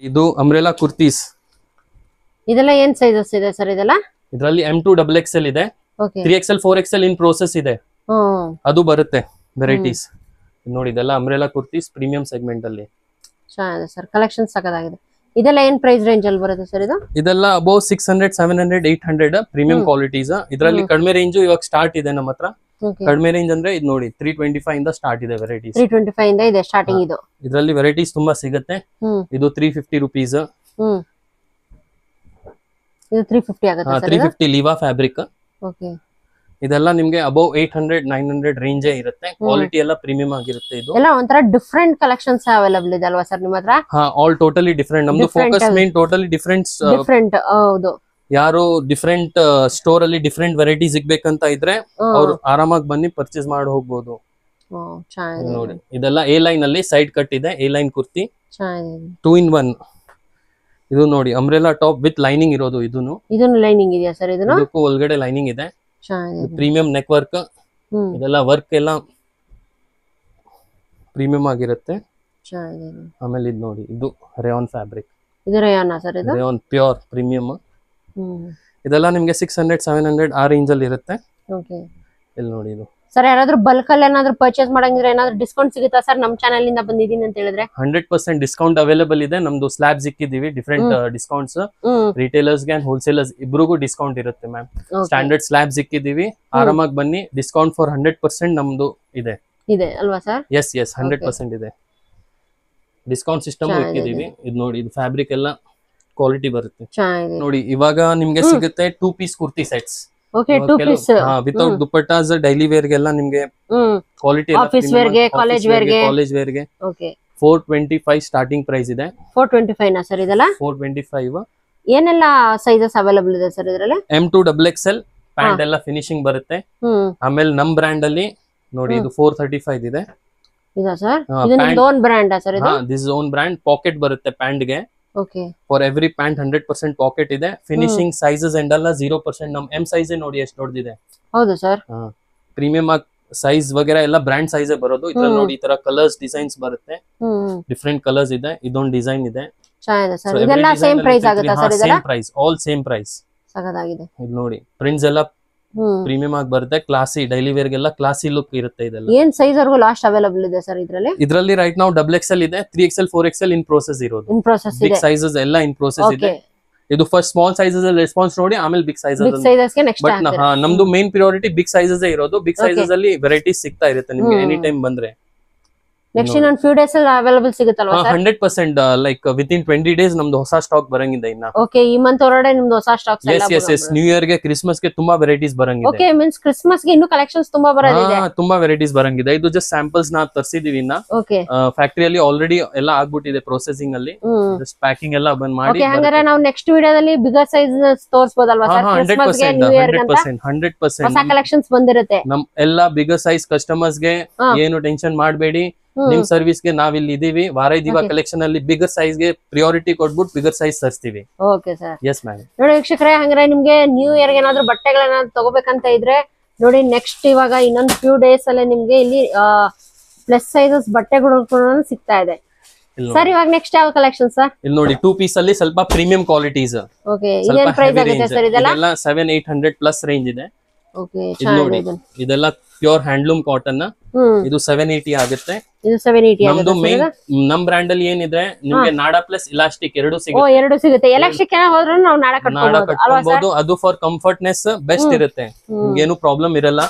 ಇದು ಅಂಬ್ರೆಲಾ ಕುರ್ತೀಸ್. ಇದೆಲ್ಲ ಏನ್ ಸೈಜಸ್ ಇದೆ ಸರ್? ಇದೆಲ್ಲ ಇದರಲ್ಲಿ M to XXL ಇದೆ. 3XL 4XL ಇನ್ ಪ್ರೋಸೆಸ್ ಇದೆ, ಅದು ಬರುತ್ತೆ ವೆರೈಟೀಸ್. ನೋಡಿ, ಇದೆಲ್ಲ ಅಂಬ್ರೆಲಾ ಕುರ್ತೀಸ್ ಪ್ರೀಮಿಯಂ ಸೆಗ್ಮೆಂಟ್ ಅಲ್ಲಿ. ಚೆನ್ನಾಗಿದೆ ಸರ್, ಕಲೆಕ್ಷನ್ ಸಕತ್ತಾಗಿದೆ. ಇದೆಲ್ಲ ಏನ್ ಪ್ರೈಸ್ ರೇಂಜ್ ಅಲ್ಲಿ ಬರುತ್ತೆ ಸರ್? ಇದು ಇದೆಲ್ಲ ಅಬೌವ್ 600 700 800 ಪ್ರೀಮಿಯಂ ಕ್ವಾಲಿಟೀಸ್. ಇದರಲ್ಲಿ ಕಡಿಮೆ ರೇಂಜ್ ಇವಾಗ ಸ್ಟಾರ್ಟ್ ಇದೆ ನಮ್ಮ ಹತ್ರ. ಕಡಿಮೆ ರೇಂಜ್ ಅಂದ್ರೆ ಇದು ನೋಡಿ 325 ಇಂದ ಸ್ಟಾರ್ಟ್ ಇದೆ ವೆರೈಟೀಸ್. 325 ಇಂದ ಇದೆ ಸ್ಟಾರ್ಟಿಂಗ್. ಇದು ಇದರಲ್ಲಿ ವೆರೈಟೀಸ್ ತುಂಬಾ ಸಿಗುತ್ತೆ. ಇದು 350 rupees. ಇದು 350 ಆಗುತ್ತೆ ಸರ್. 350 ಲಿವಾ ಫ್ಯಾಬ್ರಿಕ್. ಇದೆಲ್ಲ ನಿಮ್ಗೆ ಅಬೌವ್ 800-900 ರೇಂಜ್ ಇರುತ್ತೆ. ಕ್ವಾಲಿಟಿ ಎಲ್ಲ ಪ್ರೀಮಿಯಂ ಆಗಿರುತ್ತೆ. ಇದು ಎಲ್ಲ ಒಂಥರ ಡಿಫ್ರೆಂಟ್ ಕಲೆಕ್ಷನ್ಸ್ ಅವೈಲಬಲ್ ಇದೆ ಅಲ್ವಾ ಸರ್ ನಿಮ್ಮ ಹತ್ರ? ಹಾ, ಆಲ್ ಟೋಟಲಿ ಡಿಫ್ರೆಂಟ್. ನಮ್ದು ಫೋಕಸ್ ಮೇನ್ ಟೋಟಲಿ ಡಿಫ್ರೆಂಟ್. ಹೌದು. ಯಾರು ಡಿಫ್ರೆಂಟ್ ಸ್ಟೋರ್ ಅಲ್ಲಿ ಡಿಫ್ರೆಂಟ್ ವೆರೈಟಿ ಸಿಗ್ಬೇಕಂತ ಇದ್ರೆ ಅವ್ರು ಆರಾಮಾಗಿ ಬನ್ನಿ ಪರ್ಚೇಸ್ ಮಾಡಿ ಹೋಗ್ಬೋದು. ನೋಡಿ ಇದೆಲ್ಲ ಎ ಲೈನ್ ಅಲ್ಲಿ ಸೈಡ್ ಕಟ್ ಇದೆ. A line kurti 2 in 1. ಇದು ನೋಡಿ ಅಂಬ್ರೆಲಾ ಟಾಪ್ ವಿತ್ ಲೈನಿಂಗ್ ಇರೋದು. ಇದನ್ನು ಲೈನಿಂಗ್ ಇದೆಯಾ ಸರ್? ಇದಕ್ಕೂ ಒಳಗಡೆ ಲೈನಿಂಗ್ ಇದೆ. Premium neck work. ಇದೆಲ್ಲ ವರ್ಕ್ ಎಲ್ಲ ಪ್ರೀಮಿಯಂ ಆಗಿರುತ್ತೆ. ಆಮೇಲೆ ಇದು ನೋಡಿ, ಇದು ರೇಯಾನ್ ಫ್ಯಾಬ್ರಿಕ್. ಇದು ರೇಯಾನ್ ಸರ್? ಇದು ರೇಯಾನ್ ಪ್ಯೂರ್ ಪ್ರೀಮಿಯಂ. ಇದೆಲ್ಲ ನಿಮ್ಗೆ 600-700 ಆ ರೇಂಜ್ ಅಲ್ಲಿ ಇರುತ್ತೆ. ಇಲ್ಲಿ ನೋಡಿ ಇದು ಸರ್. ಯಾರಾದ್ರೂ ಬಲ್ಕ್ ಅಲ್ಲಿ ಏನಾದ್ರು ಪರ್ಚೇಸ್ ಮಾಡಂಗಿದ್ರೆ ಏನಾದ್ರು ಡಿಸ್ಕೌಂಟ್ ಸಿಗುತ್ತಾ ಸರ್? ನಮ್ ಚಾನೆಲ್ ಇಂದ ಬಂದಿದ್ದೀನಿ ಅಂತ ಹೇಳಿದ್ರೆ 100% ಡಿಸ್ಕೌಂಟ್ ಅವೈಲೇಬಲ್ ಇದೆ. ನಮ್ದು ಸ್ಲಾಬ್ಸ್ ಇಕ್ಕಿದೀವಿ, ಡಿಫ್ರೆಂಟ್ ಡಿಸ್ಕೌಂಟ್ಸ್. ರಿಟೇಲರ್ಸ್ ಗೆ ಅಂಡ್ ಹೋಲ್ಸೇಲರ್ಸ್ ಇಬ್ರಿಗೂ ಡಿಸ್ಕೌಂಟ್ ಇರುತ್ತೆ ಮ್ಯಾಮ್. ಸ್ಟ್ಯಾಂಡರ್ಡ್ ಸ್ಲಾಬ್ಸ್ ಇಕ್ಕಿದೀವಿ, ಆರಾಮಾಗಿ ಬನ್ನಿ. ಡಿಸ್ಕೌಂಟ್ ಫಾರ್ 100% ನಮ್ದು ಇದೆ ಅಲ್ವಾ ಸರ್? ಎಸ್ 100% ಇದೆ. ಡಿಸ್ಕೌಂಟ್ ಸಿಸ್ಟಮ್ ಇಕ್ಕಿದೀವಿ. ಇದು ನೋಡಿ, ಇದು ಫ್ಯಾಬ್ರಿಕ್ ಎಲ್ಲ ಕ್ವಾಲಿಟಿ ಬರುತ್ತೆ ನೋಡಿ. ಇವಾಗ ನಿಮ್ಗೆ ಸಿಗುತ್ತೆ 2 piece kurti sets. Without dupattas daily wear ಗೆಲ್ಲ ನಿಮ್ಗೆ ಕ್ವಾಲಿಟಿ ಆಫೀಸ್ ವೇರ್ ಗೆ, ಕಾಲೇಜ್ ವೇರ್ ಗೆ, 425 ಸ್ಟಾರ್ಟಿಂಗ್ ಪ್ರೈಸ್ ಇದೆ. 425 ನಾ ಸರ್? ಇದೆಲ್ಲ 425. ಏನೆಲ್ಲ ಸೈಜಸ್ ಅವೈಲೇಬಲ್ ಇದೆ ಸರ್ ಇದರಲ್ಲಿ? M2 XXL ಪ್ಯಾಂಟ್ ಎಲ್ಲ ಫಿನಿಶಿಂಗ್ ಬರುತ್ತೆ. ಆಮೇಲೆ ನಮ್ ಬ್ರ್ಯಾಂಡ್ ಅಲ್ಲಿ ನೋಡಿ ಇದು 435 ಇದೆ. ಇದಾ ಸರ್? ಇದು ನಿಮ್ಮದು ಓನ್ ಬ್ರ್ಯಾಂಡ್ ಸರ್? ಇದು ದಿಸ್ ಓನ್ ಬ್ರ್ಯಾಂಡ್. ಪಾಕೆಟ್ ಬರುತ್ತೆ ಪ್ಯಾಂಟ್ ಗೆ. ಫಾರ್ ಎವ್ರಿ ಪ್ಯಾಂಟ್ 100% ಪಾಕೆಟ್ ಇದೆ. ಫಿನಿಶಿಂಗ್ ಸೈಜಸ್ ಅಂಡ್ ಎಲ್ಲ 0%. ನಮ್ ಎಂ ಸೈಜ್ ನೋಡಿ ಎಷ್ಟು ದೊಡ್ಡದಿದೆ. ಹೌದು ಸರ್. ಪ್ರೀಮಿಯಂ ಸೈಜ್ ವಗೇರಾ ಎಲ್ಲ ಬ್ರ್ಯಾಂಡ್ ಸೈಜ್ ಬರೋದು. ಇದ್ರಲ್ಲಿ ನೋಡಿ ಈ ತರ ಕಲರ್ಸ್ ಡಿಸೈನ್ಸ್ ಬರುತ್ತೆ. ಡಿಫ್ರೆಂಟ್ ಕಲರ್ಸ್ ಇದೆ. ಇದೊಂದು ಡಿಸೈನ್ ಇದೆ. ಇದೆಲ್ಲ ಸೇಮ್ ಪ್ರೈಸ್ ಆಗುತ್ತಾ ಸರ್? ಇದೆಲ್ಲ same price, all same price. ಸಗದಾಗಿದೆ. ಇದು ನೋಡಿ ಪ್ರಿಂಟ್ಸ್ ಎಲ್ಲ ಪ್ರೀಮಿಯಂ ಆಗಿ ಬರುತ್ತೆ. ಕ್ಲಾಸಿ ಡೈಲಿ ವೇರ್ ಗೆಲ್ಲ ಕ್ಲಾಸಿ ಲುಕ್ ಇರುತ್ತೆ. ಇದೆಲ್ಲ ಏನ್ ಸೈಜ್ ವರ್ಗೂ ಲಾಸ್ಟ್ ಅವೈಲೇಬಲ್ ಇದೆ ಸರ್ ಇದರಲ್ಲಿ? ಇದರಲ್ಲಿ ರೈಟ್ ನಾವು XXL ಇದೆ, 3XL 4XL ಇನ್ ಪ್ರೋಸೆಸ್ ಇರೋದು. ಬಿಗ್ ಸೈಜಸ್ ಎಲ್ಲ ಇನ್ ಪ್ರೋಸೆಸ್ ಇದೆ. ಇದು ಫಸ್ಟ್ ಸ್ಮಾಲ್ ಸೈಜಸ್ ಅಲ್ಲಿ ರೆಸ್ಪಾನ್ಸ್ ನೋಡಿ, ಆಮೇಲೆ ಬಿಗ್ ಸೈಜಸ್. ಬಟ್ ನಮ್ದು ಮೇನ್ ಪ್ರಿಯಾರಿಟಿ ಬಿಗ್ ಸೈಜಸ್ ಇರೋದು. ಬಿಗ್ ಸೈಜಸ್ ಅಲ್ಲಿ ವೆರೈಟೀಸ್ ಸಿಗ್ತಾ ಇರುತ್ತೆ ನಿಮ್ಗೆ ಎನಿ ಟೈಮ್ ಬಂದ್ರೆ. ನೆಕ್ಸ್ಟ್ ಇನ್ನೊಂದು ಫ್ಯೂ ಡೇಸ್ ಅಲ್ಲಿ ಅವೈಲೇಬಲ್ ಸಿಗುತ್ತಲ್ವಾ ಸರ್? 100% ಲೈಕ್ ವಿತಿನ್ 20 days ನಮ್ದು ಹೊಸ ಸ್ಟಾಕ್ ಬರಂಗಿದೆ ಇನ್ನ. ಓಕೆ, ಈ ಮಂತ್ ಹೊರಡೆ ನಿಮ್ದು ಹೊಸ ಸ್ಟಾಕ್ಸ್ ಎಲ್ಲ ಎಸ್ ನ್ಯೂ ಇಯರ್ ಗೆ, ಕ್ರಿಸ್ಮಸ್ ಗೆ ತುಂಬಾ ವೆರೈಟೀಸ್ ಬರಂಗಿದೆ. ಓಕೆ, ಮೀನ್ಸ್ ಕ್ರಿಸ್ಮಸ್ ಗೆ ಇನ್ನೂ ಕಲೆಕ್ಷನ್ಸ್ ತುಂಬಾ ಬರೋದಿದೆ. ತುಂಬಾ ವೆರೈಟೀಸ್ ಬರಂಗಿದೆ. ಇದು ಜಸ್ಟ್ ಸ್ಯಾಂಪಲ್ಸ್ ನಾ ತರಿಸಿದೀವಿ ಇನ್ನ. ಓಕೆ, ಫ್ಯಾಕ್ಟರಿಯಲ್ಲಿ ಆಲ್ರೆಡಿ ಎಲ್ಲ ಆಗ್ಬಿಟ್ಟಿದೆ ಪ್ರೊಸೆಸಿಂಗ್ ಅಲ್ಲಿ. ಜಸ್ಟ್ ಪ್ಯಾಕಿಂಗ್ ಎಲ್ಲ ಬಂದ್ ಮಾಡಿ. ಓಕೆ, ಹಂಗಾರೆ ನಾವು ನೆಕ್ಸ್ಟ್ ವಿಡಿಯೋದಲ್ಲಿ ಬಿಗರ್ ಸೈಜ್ ತೋರಿಸಬಹುದಲ್ವಾ ಸರ್? ಕ್ರಿಸ್ಮಸ್ ಗೆ, ನ್ಯೂ ಇಯರ್ ಗೆ 100% ಹೊಸ ಕಲೆಕ್ಷನ್ಸ್ ಬಂದಿರುತ್ತೆ. ನಮ್ ಎಲ್ಲ ಬಿಗರ್ ಸೈಜ್ ಕಸ್ಟಮರ್ಸ್ ಗೆ ಏನು ಟೆನ್ಷನ್ ಮಾಡಬೇಡಿ. ನಿಮ್ ಸರ್ವಿಸ್ ಗೆ ನಾವ್ ಇಲ್ಲಿ ಇದೀವಿ. ವಾರ ದಿವ ಕಲೆಕ್ಷನ್ ಅಲ್ಲಿ ಬಿಗರ್ ಸೈಜ್ ಗೆ ಪ್ರಿಯಾರಿಟಿ ಕೊಟ್ಬಿಟ್ಟು ಬಿಗರ್ ಸೈಜ್ ತರಿಸ್ತೀವಿ. Okay sir. Yes ma'am. ನೋಡಿ ವೀಕ್ಷಕರೇ, ಹಂಗಾರೆ ನಿಮ್ಗೆ ನ್ಯೂ ಇಯರ್ ಗೆ ಏನಾದ್ರು ಬಟ್ಟೆಗಳನ್ನ ತಗೋಬೇಕಂತ ಇದ್ರೆ ನೋಡಿ, ನೆಕ್ಸ್ಟ್ ಇವಾಗ ಇನ್ನೊಂದು ಫ್ಯೂ ಡೇಸ್ ಅಲ್ಲೇ ನಿಮ್ಗೆ ಇಲ್ಲಿ ಪ್ಲಸ್ ಸೈಜಸ್ ಬಟ್ಟೆಗಳು ಸಿಗ್ತಾ ಇದೆ ಸರ್. ಇವಾಗ ನೆಕ್ಸ್ಟ್ ಯಾವ ಕಲೆಕ್ಷನ್ ಸರ್? ಇಲ್ಲಿ ನೋಡಿ 2 piece ಅಲ್ಲಿ ಸ್ವಲ್ಪ ಪ್ರೀಮಿಯಂ ಕ್ವಾಲಿಟೀಸ್. ಓಕೆ, ಇದೇನ್ ಪ್ರೈಸ್ ಆಗುತ್ತೆ ಸರ್ ಇದೆಲ್ಲ? 700-800 ಪ್ಲಸ್ ರೇಂಜ್ ಇದೆ. ಓಕೆ, ನೋಡಿ ಇದೆಲ್ಲ ಪ್ಯೂರ್ ಹ್ಯಾಂಡ್ಲೂಮ್ ಕಾಟನ್. ಇದು 780 ಆಗುತ್ತೆ. ಇದು 780 ನಮ್ದು ಮೇನ್ ನಮ್ ಬ್ರ್ಯಾಂಡ್ ಅಲ್ಲಿ ಏನಿದೆ ನಿಮ್ಗೆ ನಾಡಾ ಪ್ಲಸ್ ಇಲಾಸ್ಟಿಕ್ ಎರಡು ಸಿಗುತ್ತೆ. ಎರಡು ಸಿಗುತ್ತೆ. ಎಲಾಸ್ಟಿಕ್ ಹೋದ್ರು ನಾವು ನಾಡಾ ಕಟ್ಕೊಬಹುದು. ಅದು ಫಾರ್ ಕಂಫರ್ಟ್ನೆಸ್ ಬೆಸ್ಟ್ ಇರುತ್ತೆ. ಏನು ಪ್ರಾಬ್ಲಮ್ ಇರಲ್ಲ.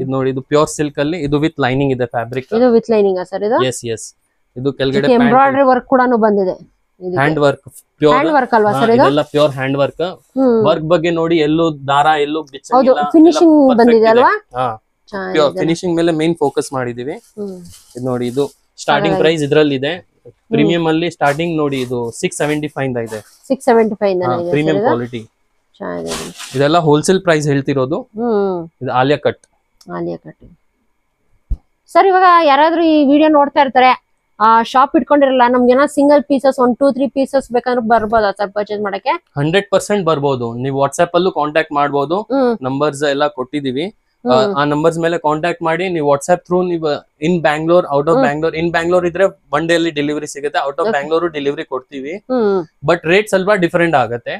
ಇದು ನೋಡಿ, ಇದು ಪ್ಯೂರ್ ಸಿಲ್ಕ್ ಅಲ್ಲಿ ಇದು ವಿತ್ ಲೈನಿಂಗ್ ಇದೆ ಫ್ಯಾಬ್ರಿಕ್. ಇದು ವಿತ್ ಲೈನಿಂಗ್ ಸರ್? ಇದು ಎಸ್ ಇದು ಕೆಳಗಡೆ ಎಂಬ್ರಾಯ್ಡರಿ ವರ್ಕ್ ಕೂಡ ಬಂದಿದೆ. Hand work, pure hand work ಅಲ್ವಾ ಸರ್? ಇದೆಲ್ಲ ಪ್ಯೂರ್ ಹ್ಯಾಂಡ್ ವರ್ಕ್. ವರ್ಕ್ ಬಗ್ಗೆ ನೋಡಿ, ಎಲ್ಲೂ ದಾರ ಎಲ್ಲೂ ಬಿಚ್ಚಂಗಿಲ್ಲ. ಫಿನಿಶಿಂಗ್ ಬಂದಿದೆ ಅಲ್ವಾ? ಪ್ಯೂರ್ ಫಿನಿಶಿಂಗ್ ಮೇಲೆ ಮೇನ್ ಫೋಕಸ್ ಮಾಡಿದೀವಿ. ಇದು ನೋಡಿ, ಇದು ಸ್ಟಾರ್ಟಿಂಗ್ ಪ್ರೈಸ್ ಇದ್ರಲ್ಲಿ ಇದೆ. ಪ್ರೀಮಿಯಂ ಅಲ್ಲಿ ಸ್ಟಾರ್ಟಿಂಗ್ ನೋಡಿ, ಇದು 675 ಇದೆ. 675 ಪ್ರೀಮಿಯಂ ಕ್ವಾಲಿಟಿ. ಇದೆಲ್ಲ ಹೋಲ್ಸೇಲ್ ಪ್ರೈಸ್ ಹೇಳ್ತಿರೋದು. ಇದು ಆಲಿಯಾ ಕಟ್. ಸರ್, ಇವಾಗ ಯಾರಾದ್ರೂ ಈ ವಿಡಿಯೋ ನೋಡ್ತಾ ಇರ್ತಾರೆ, ಶಾಪ್ ಇಟ್ಕೊಂಡಿರಲ್ಲ, ನಮ್ಗೆ ಏನೋ ಸಿಂಗಲ್ ಪೀಸಸ್ 1-2-3 ಪೀಸಸ್ ಬೇಕಂದ್ರೆ ಬರ್ಬೋದಾ ಸರ್ ಪರ್ಚೇಸ್ ಮಾಡಕ್ಕೆ? 100% ಬರ್ಬೋದು. ನೀವು ವಾಟ್ಸ್ಆಪ್ ಅಲ್ಲೂ ಕಾಂಟ್ಯಾಕ್ಟ್ ಮಾಡ್ಬೋದು. ನಂಬರ್ಸ್ ಎಲ್ಲ ಕೊಟ್ಟಿದೀವಿ. ಆ ನಂಬರ್ಸ್ ಮೇಲೆ ಕಾಂಟ್ಯಾಕ್ಟ್ ಮಾಡಿ ನೀವು ವಾಟ್ಸ್ಆಪ್ ಥ್ರೂ ನೀವು ಇನ್ ಬ್ಯಾಂಗ್ಳೂರ್, ಔಟ್ ಆಫ್ ಬ್ಯಾಂಗ್ಳೂರ್. ಇನ್ ಬ್ಯಾಂಗ್ಳೂರ್ ಇದ್ರೆ 1 day ಅಲ್ಲಿ ಡೆಲಿವರಿ ಸಿಗುತ್ತೆ. ಔಟ್ ಆಫ್ ಬ್ಯಾಂಗ್ಳೂರ್ ಡೆಲಿವರಿ ಕೊಡ್ತೀವಿ. ಬಟ್ ರೇಟ್ ಸ್ವಲ್ಪ ಡಿಫರೆಂಟ್ ಆಗುತ್ತೆ.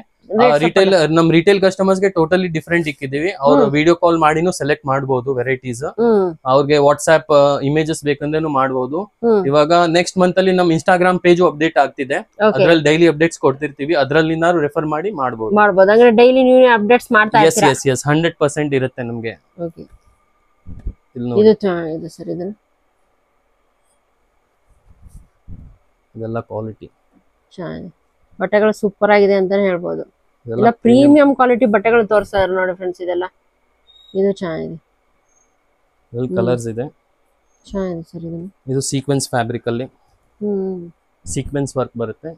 ರಿಟೇಲ್ ನಮ್ ರಿಟೇಲ್ ಕಸ್ಟಮರ್ಸ್ ಗೆ ಟೋಟಲಿ ಡಿಫರೆಂಟ್ ಇಕ್ಕಿದೀವಿ. ಅವ್ರು ವಿಡಿಯೋ ಕಾಲ್ ಮಾಡಿನೂ ಸೆಲೆಕ್ಟ್ ಮಾಡಬಹುದು ವೆರೈಟೀಸ್. ಅವ್ರಿಗೆ ವಾಟ್ಸ್ಆಪ್ ಇಮೇಜಸ್ ಬೇಕಂದ್ರೂ ಮಾಡಬಹುದು. ಇವಾಗ ನೆಕ್ಸ್ಟ್ ಮಂತ್ ಅಲ್ಲಿ ನಮ್ ಇನ್ಸ್ಟಾಗ್ರಾಮ್ ಪೇಜ್ ಅಪ್ಡೇಟ್ ಆಗ್ತಿದೆ. ಅದ್ರಲ್ಲಿ ಡೈಲಿ ಅಪ್ಡೇಟ್ಸ್ ಕೊಡ್ತಿರ್ತೀವಿ. ಅದ್ರಲ್ಲಿ ಏನಾದ್ರು ರೆಫರ್ ಮಾಡಿ ಮಾಡಬಹುದು. ಅಂದ್ರೆ ಡೈಲಿ ನೀವು ಅಪ್ಡೇಟ್ಸ್ ಮಾಡ್ತಾ ಇರ್ತೀರಾ? ಎಸ್ 100% ಇರುತ್ತೆ ನಮ್ಗೆ. ಓಕೆ, ಇದು ಚೆನ್ನಾಗಿದೆ ಸರ್. ಇದೆಲ್ಲ ಕ್ವಾಲಿಟಿ ಚೆನ್ನಾಗಿದೆ. ಬಟ್ಟೆಗಳು ಸೂಪರ್ ಆಗಿದೆ ಅಂತಾನೆ ಹೇಳ್ಬೋದು. ಎಲ್ಲ ಪ್ರೀಮಿಯಂ ಕ್ವಾಲಿಟಿ ಬಟ್ಟೆಗಳು ತೋರಿಸ್ತಾರೆ ನೋಡಿ ಫ್ರೆಂಡ್ಸ್. ಇದೆಲ್ಲ ಇದು ಚೆನ್ನಾಗಿದೆ, ಕಲರ್ಸ್ ಇದೆ. ಚೆನ್ನಾಗಿದೆ ಸರ್ ಇದು. ಇದು ಸೀಕ್ವೆನ್ಸ್ ಫ್ಯಾಬ್ರಿಕ್ ಅಲ್ಲಿ ಹ್ಮ್ ಸೀಕ್ವೆನ್ಸ್ ವರ್ಕ್ ಬರುತ್ತೆ.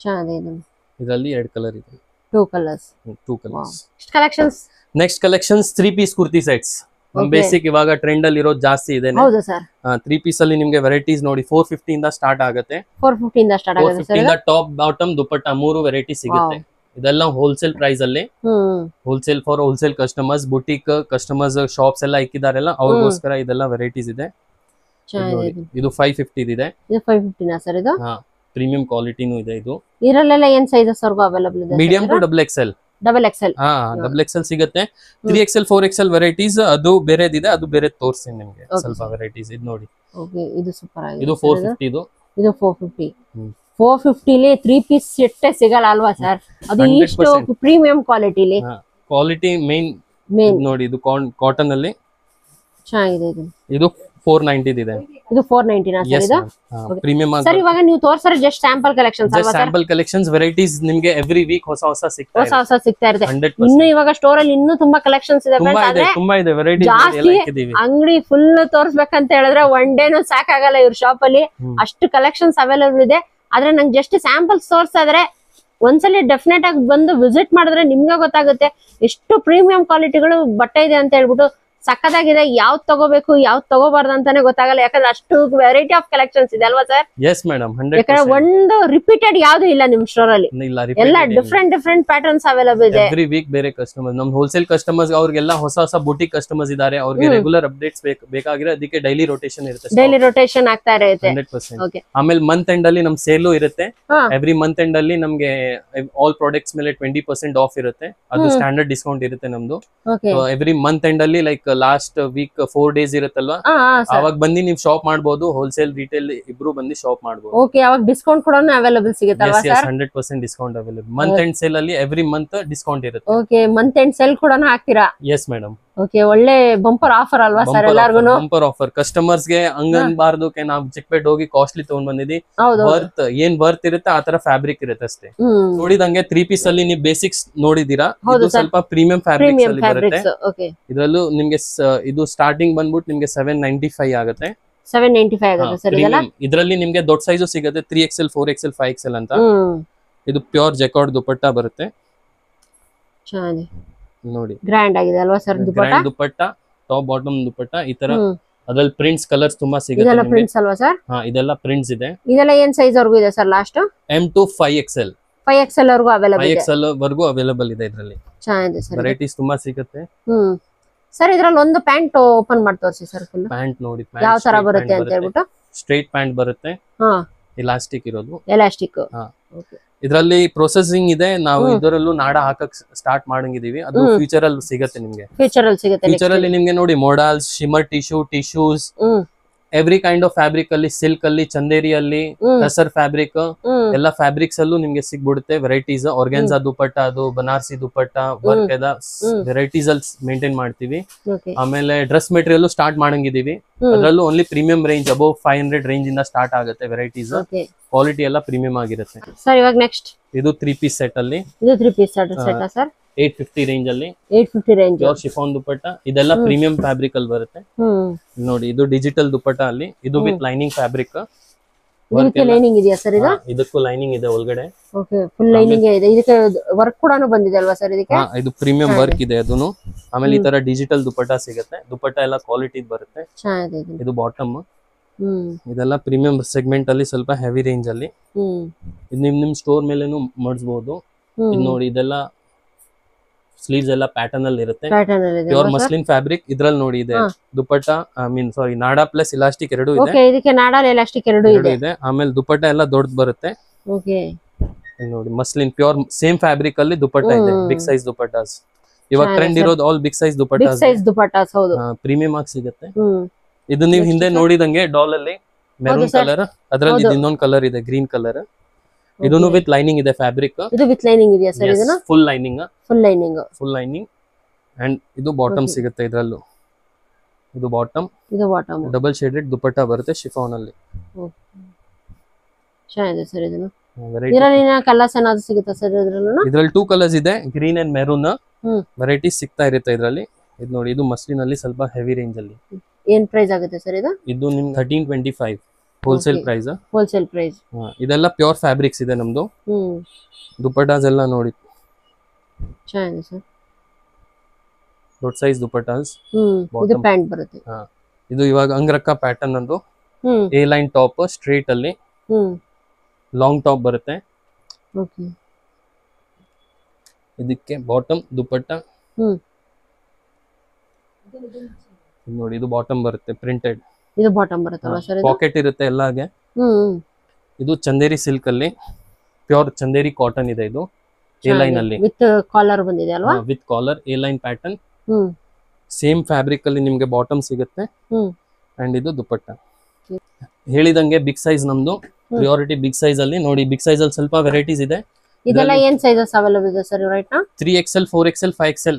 ಚೆನ್ನಾಗಿದೆ ಇದು. ಇದರಲ್ಲಿ 2 ಕಲರ್ ಇದೆ. 2 colours. 2 colours. Collections. Next collections 3 piece kurti sets. ನಮ್ ಬೇಸಿಕ್ ಇವಾಗ ಟ್ರೆಂಡ್ ಅಲ್ಲಿ ಇರೋದು ಜಾಸ್ತಿ ಇದೆ. ಹೌದು ಸರ್. 3 ಪೀಸ್ ಅಲ್ಲಿ ನಿಮ್ಗೆ ವೆರೈಟೀಸ್ ನೋಡಿ 450 ಇಂದ ಸ್ಟಾರ್ಟ್ ಆಗುತ್ತೆ. 450 ಇಂದ ಸ್ಟಾರ್ಟ್ ಆಗುತ್ತೆ ಸರ್. 450 ಇಂದ ಟಾಪ್ ಬಾಟಮ್ ದುಪಟ್ಟ 3 ವೆರೈಟಿ ಸಿಗುತ್ತೆ. ಇದೆಲ್ಲ ಹೋಲ್ಸೇಲ್ ಪ್ರೈಸ್ ಅಲ್ಲಿ. Wholesale for wholesale customers, boutique customers, shops ಎಲ್ಲ ಇಕ್ಕಿದಾರೆಲ್ಲ ಅವ್ರಿಗೋಸ್ಕರ ಇದೆಲ್ಲ ವೆರೈಟೀಸ್ ಇದೆ. ಇದು 550 ಇದೆ. ಇದು 550 ನಾ ಸರ್ ಇದು? ಹಾ, ಪ್ರೀಮಿಯಂ ಕ್ವಾಲಿಟಿನೂ ಇದೆ ಇದು. ಇದರಲ್ಲೆಲ್ಲ ಏನ್ ಸೈಜಸ್ ವರ್ಗೂ ಅವೈಲೇಬಲ್ ಇದೆ? Medium to double XL. Double XL. ಹಾ, ಡಬಲ್ ಎಕ್ಸೆಲ್ ಸಿಗುತ್ತೆ. 3XL 4XL ವೆರೈಟೀಸ್ ಅದು ಬೇರೆದಿದೆ, ಅದು ಬೇರೆ ತೋರಿಸ್ತೀನಿ ನಿಮಗೆ ಸ್ವಲ್ಪ ವೆರೈಟೀಸ್. ಇದು ನೋಡಿ. ಓಕೆ, ಇದು ಸೂಪರ್ ಆಗಿದೆ. ಇದು 450 ಇದು. ಇದು 450. 450 ಲಿ 3 ಪೀಸ್ ಸೆಟ್ ಸಿಗಲ್ಲ ಅಲ್ವಾ ಸರ್? ಅದು ಇಷ್ಟು ಪ್ರೀಮಿಯಂ ಕ್ವಾಲಿಟಿಲಿ. ಕ್ವಾಲಿಟಿ ಮೇನ್ ನೋಡಿ. ಇದು ಕಾಟನ್ ಅಲ್ಲಿ ಚೆನ್ನಾಗಿದೆ ಇದು. ಇದು 490 ಇದೆ. ಇದು 490 ನಾ ಸರ್ ಇದು? ಪ್ರೀಮಿಯಂ ಸರ್ ಇವಾಗ ನೀವು ತೋರಿಸೋರು ಜಸ್ಟ್ ಸ್ಯಾಂಪಲ್ ಕಲೆಕ್ಷನ್ಸ್ ಅಲ್ವಾ ಸರ್? ಸ್ಯಾಂಪಲ್ ಕಲೆಕ್ಷನ್ಸ್ ವೆರೈಟೀಸ್ ನಿಮಗೆ ಎವ್ರಿ ವೀಕ್ ಹೊಸ ಸಿಗ್ತಾ ಇರುತ್ತೆ. ಇನ್ನು ಇವಾಗ ಸ್ಟೋರ್ ಅಲ್ಲಿ ಇನ್ನೂ ತುಂಬಾ ಕಲೆಕ್ಷನ್ಸ್ ಇದೆ. ತುಂಬಾ ಇದೆ ವೆರೈಟೀಸ್. ಅಂಗಡಿ ಫುಲ್ ತೋರಿಸ್ಬೇಕಂತ ಹೇಳಿದ್ರೆ ಒನ್ ಡೇನು ಸಾಕಾಗಲ್ಲ ಇವ್ರ ಶಾಪ್ ಅಲ್ಲಿ, ಅಷ್ಟು ಕಲೆಕ್ಷನ್ಸ್ ಅವೈಲೇಬಲ್ ಇದೆ. ಆದ್ರೆ ನಂಗೆ ಜಸ್ಟ್ ಸ್ಯಾಂಪಲ್ಸ್ ತೋರಿಸ್ತಾ ಇದ್ರೆ ಒಂದ್ಸಲಿ ಡೆಫಿನೆಟ್ ಆಗಿ ಬಂದು ವಿಸಿಟ್ ಮಾಡಿದ್ರೆ ನಿಮ್ಗೆ ಗೊತ್ತಾಗುತ್ತೆ ಎಷ್ಟು ಪ್ರೀಮಿಯಂ ಕ್ವಾಲಿಟಿಗಳು ಬಟ್ಟೆ ಇದೆ ಅಂತ ಹೇಳ್ಬಿಟ್ಟು. ಸಕ್ಕದಾಗಿದೆ. ಯಾವ್ದು ತಗೋಬೇಕು ಯಾವ್ದು ತಗೋಬಾರ್ದು ಅಂತಾನೆ ಗೊತ್ತಾಗಲ್ಲ, ಯಾಕಂದ್ರೆ ಅಷ್ಟು ವೆರೈಟಿ ಆಫ್ ಕಲೆಕ್ಷನ್ಸ್ ಇದೆ ಅಲ್ವಾ ಸರ್? Yes madam, 100%. ಯಾಕಂದ್ರೆ ಒಂದು ರಿಪೀಟೆಡ್ ಯಾವ್ದು ಇಲ್ಲ ನಿಮ್ ಸ್ಟೋರ್ ಅಲ್ಲಿ. ಎಲ್ಲ ಡಿಫ್ರೆಂಟ್ ಪ್ಯಾಟರ್ನ್ಸ್ ಅವೈಲೇಬಲ್ ಇದೆ. ಎವ್ರಿ ವೀಕ್ ಬೇರೆ ಕಸ್ಟಮರ್ಸ್. ನಮ್ ಹೋಲ್ಸೇಲ್ ಕಸ್ಟಮರ್ಸ್ ಅವ್ರಿಗೆಲ್ಲ ಹೊಸ ಬುಟಿಕ್ ಕಸ್ಟಮರ್ಸ್ ಇದಾರೆ. ಅವ್ರಿಗೆ ರೆಗ್ಯುಲರ್ ಅಪ್ಡೇಟ್ಸ್ ಬೇಕಾಗಿರೋ ಅದಕ್ಕೆ ಡೈಲಿ ರೊಟೇಷನ್ ಇರುತ್ತೆ. ಡೈಲಿ ರೊಟೇಷನ್ ಆಗ್ತಾ ಇರುತ್ತೆ. 100%. ಆಮೇಲೆ ಮಂತ್ ಎಂಡ್ ಅಲ್ಲಿ ನಮ್ ಸೇಲು ಇರುತ್ತೆ. ಎವ್ರಿ ಮಂತ್ ಎಂಡ್ ಅಲ್ಲಿ ನಮ್ಗೆ ಆಲ್ ಪ್ರಾಡಕ್ಟ್ಸ್ ಮೇಲೆ 20% ಆಫ್ ಇರುತ್ತೆ. ಅದು ಸ್ಟ್ಯಾಂಡರ್ಡ್ ಡಿಸ್ಕೌಂಟ್ ಇರುತ್ತೆ ನಮ್ದು. ಎವ್ರಿ ಮಂತ್ ಎಂಡ್ ಅಲ್ಲಿ ಲೈಕ್ ಲಾಸ್ಟ್ ವೀಕ್ 4 ಡೇಸ್ ಇರುತ್ತಲ್ವಾ, ಅವಾಗ ಬಂದು ನೀವು ಶಾಪ್ ಮಾಡಬಹುದು. ಹೋಲ್ಸೇಲ್ ರಿಟೇಲ್ ಇಬ್ರು ಬಂದು ಶಾಪ್ ಮಾಡಬಹುದು. ಓಕೆ, ಅವಾಗ ಡಿಸ್ಕೌಂಟ್ ಕೂಡ ಅವೈಲೇಬಲ್ ಸಿಗುತ್ತಲ್ವಾ sir? 100% discount available. Month end sale ಅಲ್ಲಿ ಎವ್ರಿ ಮಂತ್ ಡಿಸ್ಕೌಂಟ್ ಇರುತ್ತೆ. ಓಕೆ, ಮಂತ್ ಎಂಡ್ ಸೇಲ್ ಕೂಡ ಹಾಕ್ತೀರಾ? Yes madam. ಓಕೆ, ಒಳ್ಳೆ ಬಂಪರ್ ಆಫರ್ ಅಲ್ವಾ ಸರ್ ಎಲ್ಲಾರ್ಗು? ಬಂಪರ್ ಆಫರ್ ಕಸ್ಟಮರ್ಸ್ ಗೆ ಹಂಗನ್ಬಾರ್ದು. ನಾವು ಚಿಕ್ಕಪೇಟೆ ಹೋಗಿ ಕಾಸ್ಟ್ಲಿ ತಗೊಂಡ್ ಬಂದಿದ್ವಿ. ವರ್ತ್ ಇರುತ್ತೆ ಆ ತರ ಫ್ಯಾಬ್ರಿಕ್ ಇರುತ್ತೆ ಅಷ್ಟೇ. ನೋಡಿದಂಗೆ 3 ಪೀಸ್ ಅಲ್ಲಿ ನೀವು ಬೇಸಿಕ್ಸ್ ನೋಡಿದೀರಾ. ಇದು ಸ್ವಲ್ಪ ಪ್ರೀಮಿಯಂ ಫ್ಯಾಬ್ರಿಕ್ಸ್ ಅಲ್ಲಿ ಬರುತ್ತೆ. ಇದ್ರಲ್ಲೂ ನಿಮ್ಗೆ ಇದು ಸ್ಟಾರ್ಟಿಂಗ್ ಬಂದ್ಬಿಟ್ಟು ನಿಮ್ಗೆ 795 ಆಗುತ್ತೆ. 795 ಆಗುತ್ತೆ ಸರ್ ಇದೆಲ್ಲ. ಇದರಲ್ಲಿ ನಿಮ್ಗೆ ದೊಡ್ಡ ಸೈಜು ಸಿಗುತ್ತೆ 3XL 4XL 5XL ಅಂತ. ಇದು ಪ್ಯೂರ್ ಜೆಕಾರ್ಡ್ ದುಪಟ್ಟ ಬರುತ್ತೆ. ಚೆನ್ನಾಗಿ ನೋಡಿ, ಗ್ರ್ಯಾಂಡ್ ಆಗಿದೆ ಅಲ್ವಾ sir dupatta? Dupatta top bottom dupatta ಈ ತರ. ಅದ್ರಲ್ಲಿ ಪ್ರಿಂಟ್ಸ್ ಕಲರ್ಸ್ ತುಂಬಾ ಸಿಗುತ್ತೆ. ಇದೆಲ್ಲ ಪ್ರಿಂಟ್ಸ್ ಅಲ್ವಾ ಸರ್? ಹಾ, ಇದೆಲ್ಲ ಪ್ರಿಂಟ್ಸ್ ಇದೆ. ಇದೆಲ್ಲ ಏನ್ ಸೈಜ್ ವರ್ಗೂ ಇದೆ sir? Last M to 5XL. 5XL ವರ್ಗೂ ಅವೈಲೇಬಲ್ ಇದೆ. 5XL ವರ್ಗೂ ಅವೈಲೇಬಲ್ ಇದೆ ಇದರಲ್ಲಿ. ಚೆನ್ನಾಗಿದೆ ಸರ್, ವೆರೈಟೀಸ್ ತುಂಬಾ ಸಿಗುತ್ತೆ. ಸರ್ ಇದ್ರಲ್ಲಿ ಒಂದು ಪ್ಯಾಂಟ್ ಓಪನ್ ಮಾಡಿ ತೋರಿಸಿ ಸರ್. ಫುಲ್ ಪ್ಯಾಂಟ್ ನೋಡಿ ಯಾವ ತರ ಬರುತ್ತೆ ಅಂತ ಹೇಳ್ಬಿಟ್ಟು. ಸ್ಟ್ರೈಟ್ ಪ್ಯಾಂಟ್ ಬರುತ್ತೆ. ಎಲಾಸ್ಟಿಕ್ ಇರೋದು. ಎಲಾಸ್ಟಿಕ್. ಇದರಲ್ಲಿ ಪ್ರೊಸೆಸಿಂಗ್ ಇದೆ. ನಾವು ಇದರಲ್ಲೂ ನಾಡ ಹಾಕಕ್ ಸ್ಟಾರ್ಟ್ ಮಾಡಂಗಿದೀವಿ. ಅದು ಫ್ಯೂಚರ್ ಅಲ್ಲಿ ಸಿಗುತ್ತೆ ನಿಮ್ಗೆ. ಫ್ಯೂಚರ್ ಅಲ್ಲಿ ನಿಮ್ಗೆ ನೋಡಿ modals, shimmer tissues, every kind of fabric ಅಲ್ಲಿ, ಸಿಲ್ಕ್ ಅಲ್ಲಿ, ಚಂದೇರಿ ಅಲ್ಲಿ, ಟಸರ್ ಫ್ಯಾಬ್ರಿಕ್, ಎಲ್ಲ ಫ್ಯಾಬ್ರಿಕ್ಸ್ ಅಲ್ಲೂ ನಿಮ್ಗೆ ಸಿಗ್ಬಿಡುತ್ತೆ ವೆರೈಟೀಸ್. ಆರ್ಗ್ಯಾನ್ಸಾ ದುಪಟ್ಟ, ಅದು ಬನಾರಸಿ ದುಪಟ್ಟ, ವರ್ಕ್ ಎಲ್ಲ ವೆರೈಟೀಸ್ ಅಲ್ಲಿ ಮೇಂಟೈನ್ ಮಾಡ್ತೀವಿ. ಆಮೇಲೆ ಡ್ರೆಸ್ ಮೆಟೀರಿಯಲ್ ಸ್ಟಾರ್ಟ್ ಮಾಡಂಗಿದೀವಿ. ಅದರಲ್ಲೂ only premium range above 500 range ಇಂದ ಸ್ಟಾರ್ಟ್ ಆಗುತ್ತೆ ವೆರೈಟೀಸ್. ಕ್ವಾಲಿಟಿ ಎಲ್ಲ ಪ್ರೀಮಿಯಂ ಆಗಿರುತ್ತೆ ಸರ್. ಇವಾಗ ನೆಕ್ಸ್ಟ್ ಇದು 3 ಪೀಸ್ ಸೆಟ್ ಅಲ್ಲಿ. ಇದು 3 ಪೀಸ್ ಸೆಟ್ ಸರ್ 850 ರೇಂಜ್ ಅಲ್ಲಿ. 850 ರೇಂಜ್ ಪ್ಯೂರ್ ಶಿಫಾನ್ ದುಪಟ್ಟ. ಇದೆಲ್ಲ ಪ್ರೀಮಿಯಂ ಫ್ಯಾಬ್ರಿಕ್ ಅಲ್ಲಿ ಬರುತ್ತೆ. ನೋಡಿ, ಇದು ಡಿಜಿಟಲ್ ದುಪಟ್ಟ ಅಲ್ಲಿ. ಇದು ವಿತ್ ಲೈನಿಂಗ್ ಫ್ಯಾಬ್ರಿಕ್. ಇದಕ್ಕೆ ಲೈನಿಂಗ್ ಇದೆಯಾ ಸರ್? ಇದಕ್ಕೂ ಲೈನಿಂಗ್ ಇದೆ ಒಳಗಡೆ. ಓಕೆ, ಫುಲ್ ಲೈನಿಂಗ್ ಇದೆ. ಇದಕ್ಕೆ ವರ್ಕ್ ಕೂಡ ಬಂದಿದೆ ಅಲ್ವಾ ಸರ್ ಇದಕ್ಕೆ? ಇದು ಪ್ರೀಮಿಯಂ ವರ್ಕ್ ಇದೆ ಅದನ್ನು. ಆಮೇಲೆ ಈ ತರ ಡಿಜಿಟಲ್ ದುಪಟ್ಟ ಸಿಗುತ್ತೆ. ದುಪಟ್ಟ ಎಲ್ಲ ಕ್ವಾಲಿಟಿ ಬರುತ್ತೆ. ಇದು ಬಾಟಮ್. ಇದೆಲ್ಲ ಪ್ರೀಮಿಯಂ ಸೆಗ್ಮೆಂಟ್ ಅಲ್ಲಿ ಸ್ವಲ್ಪ ಹೆವಿ ರೇಂಜ್ ಅಲ್ಲಿ. ಇದು ನಿಮ್ ಸ್ಟೋರ್ ಮೇಲೆನೂ ಮಾಡಿಸಬಹುದು. ಇದು ನೋಡಿ, ಇದೆಲ್ಲ ಸ್ಲೀವ್ಸ್ ಎಲ್ಲ ಪ್ಯಾಟರ್ನ್ ಅಲ್ಲಿ ಇರುತ್ತೆ. Pure muslin fabric. ಇದ್ರಲ್ಲಿ ನೋಡಿ ಇದೆ ದುಪಟ್ಟ, ನಾಡಾ ಪ್ಲಸ್ ಇಲಾಸ್ಟಿಕ್ ಎರಡು ಇದೆ. ಇದಕ್ಕೆ ನಾಡಾ ಎಲಾಸ್ಟಿಕ್ ಎರಡು ಇದೆ. ಆಮೇಲೆ ದುಪಟ್ಟ ಎಲ್ಲ ದೊಡ್ಡದು ಬರುತ್ತೆ. ನೋಡಿ, ಮಸ್ಲಿನ್ ಪ್ಯೂರ್ ಸೇಮ್ ಫ್ಯಾಬ್ರಿಕ್ ಅಲ್ಲಿ ದುಪಟ್ಟ ಇದೆ. ಬಿಗ್ ಸೈಜ್ ದುಪಟ್ಟಾಸ್ ಇವಾಗ ಟ್ರೆಂಡ್ ಇರೋದು. All big size dupattas premium ಆಗಿ ಸಿಗುತ್ತೆ. ಇದು ನೀವು ಹಿಂದೆ ನೋಡಿದಂಗೆ ಡಾಲ್ ಅಲ್ಲಿ ಮೆರೂನ್ ಕಲರ್, ಅದ್ರಲ್ಲಿ ಇನ್ನೊಂದು ಕಲರ್ ಇದೆ ಗ್ರೀನ್ ಕಲರ್. ಇದನ್ನು ವಿತ್ ಲೈನಿಂಗ್ ಇದೆ ಫ್ಯಾಬ್ರಿಕ್. ಇದು ವಿತ್ ಲೈನಿಂಗ್ ಇದೆಯಾ ಸರ್? ಇದನ್ನ full lining. Full lining and ಇದು ಬಾಟಮ್ ಸಿಗುತ್ತೆ ಇದರಲ್ಲೂ. ಇದು ಬಾಟಮ್ ಡಬಲ್ ಶೇಡೆಡ್ ದುಪಟ್ಟ ಬರುತ್ತೆ ಶಿಫಾನ್ ಅಲ್ಲಿ. ಚೆನ್ನಾಗಿದೆ ಸರ್. ಇದರಲ್ಲಿ ಕಲರ್ಸ್ ಏನಾದ್ರು ಸಿಗುತ್ತಾ ಸರ್? ಇದರಲ್ಲಿ 2 ಕಲರ್ಸ್ ಇದೆ, ಗ್ರೀನ್ ಅಂಡ್ ಮೆರೂನ್. ವೆರೈಟೀಸ್ ಸಿಗ್ತಾ ಇರುತ್ತೆ ಇದರಲ್ಲಿ. ಇದು ನೋಡಿ, ಇದು ಮಸ್ಲಿನ್ ಅಲ್ಲಿ ಸ್ವಲ್ಪ ಹೆವಿ ರೇಂಜ್ ಅಲ್ಲಿ. ಏನ್ ಪ್ರೈಸ್ ಆಗುತ್ತೆ ಸರ್ ಇದು? ಇದು ನಿಮ್ಗೆ 1325 ಹೋಲ್ಸೇಲ್ ಪ್ರೈಸ್. Wholesale price. ಇದೆಲ್ಲ ಪ್ಯೂರ್ ಫ್ಯಾಬ್ರಿಕ್ಸ್ ಇದೆ ನಮ್ದು. ದುಪಟ್ಟಾಸ್ ಎಲ್ಲ ನೋಡಿ ಚೆನ್ನಾಗಿದೆ ಸರ್. ದೊಡ್ಡ ಸೈಜ್ ದುಪಟ್ಟಾಸ್. ಇದು ಪ್ಯಾಂಟ್ ಬರುತ್ತೆ. ಇದು ಇವಾಗ ಅಂಗರಕ್ಕ ಪ್ಯಾಟರ್ನ್ ಅಂದು ಎ ಲೈನ್ ಟಾಪ್ ಸ್ಟ್ರೇಟ್ ಅಲ್ಲಿ ಲಾಂಗ್ ಟಾಪ್ ಬರುತ್ತೆ. ಓಕೆ. ಇದಕ್ಕೆ ಬಾಟಮ್ ದುಪಟ್ಟ ನೋಡಿ, ಇದು ಬಾಟಮ್ ಬರುತ್ತೆ ಪ್ರಿಂಟೆಡ್. ಇದು ಬಾಟಮ್ ಬರುತ್ತಲ್ವಾ ಸರ್? ಪಾಕೆಟ್ ಇರುತ್ತೆ ಎಲ್ಲಾಗೆ. ಇದು ಚಂದೇರಿ ಸಿಲ್ಕ್ ಅಲ್ಲಿ ಪ್ಯೂರ್ ಚಂದೇರಿ ಕಾಟನ್ ಇದೆ. ಇದು ಎ ಲೈನ್ ಅಲ್ಲಿ ವಿತ್ ಕಾಲರ್ ಬಂದಿದೆ ಅಲ್ವಾ? With collar A line pattern. Same fabric ಅಲ್ಲಿ ನಿಮ್ಗೆ ಬಾಟಮ್ ಸಿಗುತ್ತೆ ಅಂಡ್ ಇದು ದುಪಟ್ಟ. ಹೇಳಿದಂಗೆ ಬಿಗ್ ಸೈಜ್ ನಮ್ದು ಪ್ರಿಯಾರಿಟಿ ಬಿಗ್ ಸೈಜ್ ಅಲ್ಲಿ ನೋಡಿ. ಬಿಗ್ ಸೈಜ್ ಅಲ್ಲಿ ಸ್ವಲ್ಪ ವೆರೈಟೀಸ್ ಇದೆ. ಇದೆಲ್ಲ ಏನ್ ಸೈಜಸ್ ಅವೈಲೇಬಲ್ ಇದೆ ಸರ್ ರೈಟ್ ನಾ? 3XL 4XL 5XL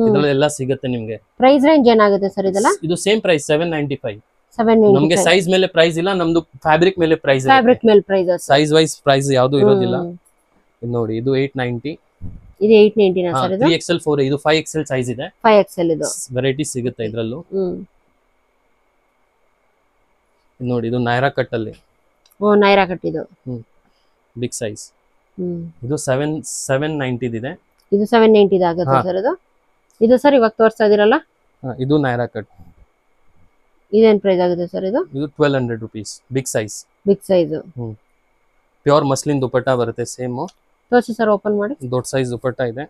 ಇದೆಲ್ಲ ಸಿಗುತ್ತೆ ನಿಮ್ಗೆ. ಪ್ರೈಸ್ ರೇಂಜ್ ಏನಾಗುತ್ತೆ ಸರ್ ಇದೆಲ್ಲ? ಇದು ಸೇಮ್ ಪ್ರೈಸ್ 795. 795. ನಮ್ಗೆ ಸೈಜ್ ಮೇಲೆ ಪ್ರೈಸ್ ಇಲ್ಲ, ನಮ್ದು ಫ್ಯಾಬ್ರಿಕ್ ಮೇಲೆ ಪ್ರೈಸ್. ಫ್ಯಾಬ್ರಿಕ್ ಮೇಲೆ ಪ್ರೈಸ್, ಸೈಜ್ ವೈಸ್ ಪ್ರೈಸ್ ಯಾವುದು ಇರೋದಿಲ್ಲ. ಇದು ನೋಡಿ, ಇದು 890. ಇದು 890 ನಾ ಸರ್? ಇದು 3XL 4, ಇದು 5XL ಸೈಜ್ ಇದೆ. 5XL ಇದು ವೆರೈಟಿ ಸಿಗುತ್ತೆ ಇದ್ರಲ್ಲೂ. ನೋಡಿ, ಇದು ನೈರಾ ಕಟ್ ಅಲ್ಲಿ. ನೈರಾ ಕಟ್ ಇದು ಬಿಗ್ ಸೈಜ್. ಇದು 790 ಇದೆ. ಇದು 790 ಆಗುತ್ತೆ ಸರ್ ಇದು. ಇದು ಸರ್ ಇವಾಗ ತೋರಿಸ್ತಾ ಇದೀರಲ್ಲ, ಇದು ನೈರಾ ಕಟ್. ಇದೇನ್ ಪ್ರೈಸ್ ಆಗುತ್ತೆ ಸರ್ ಇದು? ಇದು 1200 rupees big size. Big size pure muslin dupatta ಬರುತ್ತೆ ಸೇಮ್. ತೋರಿಸಿ ಸರ್, ಓಪನ್ ಮಾಡಿ. ದೊಡ್ಡ ಸೈಜ್ ದುಪಟ್ಟ ಇದೆ.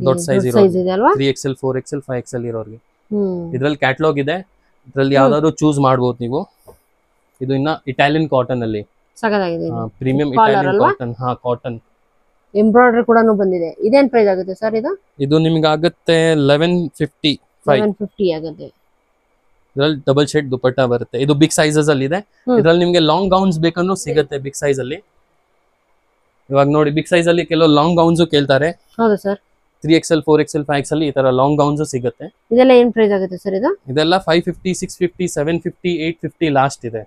ದೊಡ್ಡ ಸೈಜ್ ಇದೆ ಅಲ್ವಾ? 3XL 4XL 5XL ಇರೋರಿಗೆ. ಇದ್ರಲ್ಲಿ ಕ್ಯಾಟಲಾಗ್ ಇದೆ, ಇದ್ರಲ್ಲಿ ಯಾವ್ದಾದ್ರು ಚೂಸ್ ಮಾಡಬಹುದು ನೀವು. ಇದು ಇನ್ನ ಇಟಾಲಿಯನ್ ಕಾಟನ್ ಅಲ್ಲಿ ಸಗದಾಗಿದೆ. Premium Italian cotton. Cotton embroidery ಕೂಡ ಬಂದಿದೆ. ಇದೇನ್ ಪ್ರೈಸ್ ಆಗುತ್ತೆ ಸರ್ ಇದು? ಇದು ನಿಮ್ಗೆ ಆಗುತ್ತೆ 1150. 1150 ಆಗುತ್ತೆ. ಇದ್ರಲ್ಲಿ ಡಬಲ್ ಶೇಡ್ ದುಪಟ್ಟ ಬರುತ್ತೆ. ಇದು ಬಿಗ್ ಸೈಜಸ್ ಅಲ್ಲಿ ಇದೆ. ಇದ್ರಲ್ಲಿ ನಿಮ್ಗೆ ಲಾಂಗ್ ಗೌನ್ಸ್ ಬೇಕಂದ್ರೂ ಸಿಗುತ್ತೆ ಬಿಗ್ ಸೈಜ್ ಅಲ್ಲಿ. ಇವಾಗ ನೋಡಿ, ಬಿಗ್ ಸೈಜ್ ಅಲ್ಲಿ ಕೆಲವು ಲಾಂಗ್ ಗೌನ್ಸ್ ಕೇಳ್ತಾರೆ. ಹೌದು ಸರ್. 3XL 4XL 5XL ಈ ತರ ಲಾಂಗ್ ಗೌನ್ಸ್ ಸಿಗುತ್ತೆ. ಇದೆಲ್ಲ ಏನ್ ಪ್ರೈಸ್ ಆಗುತ್ತೆ ಸರ್ ಇದು? ಇದೆಲ್ಲ 550 650 750 850 ಲಾಸ್ಟ್ ಇದೆ.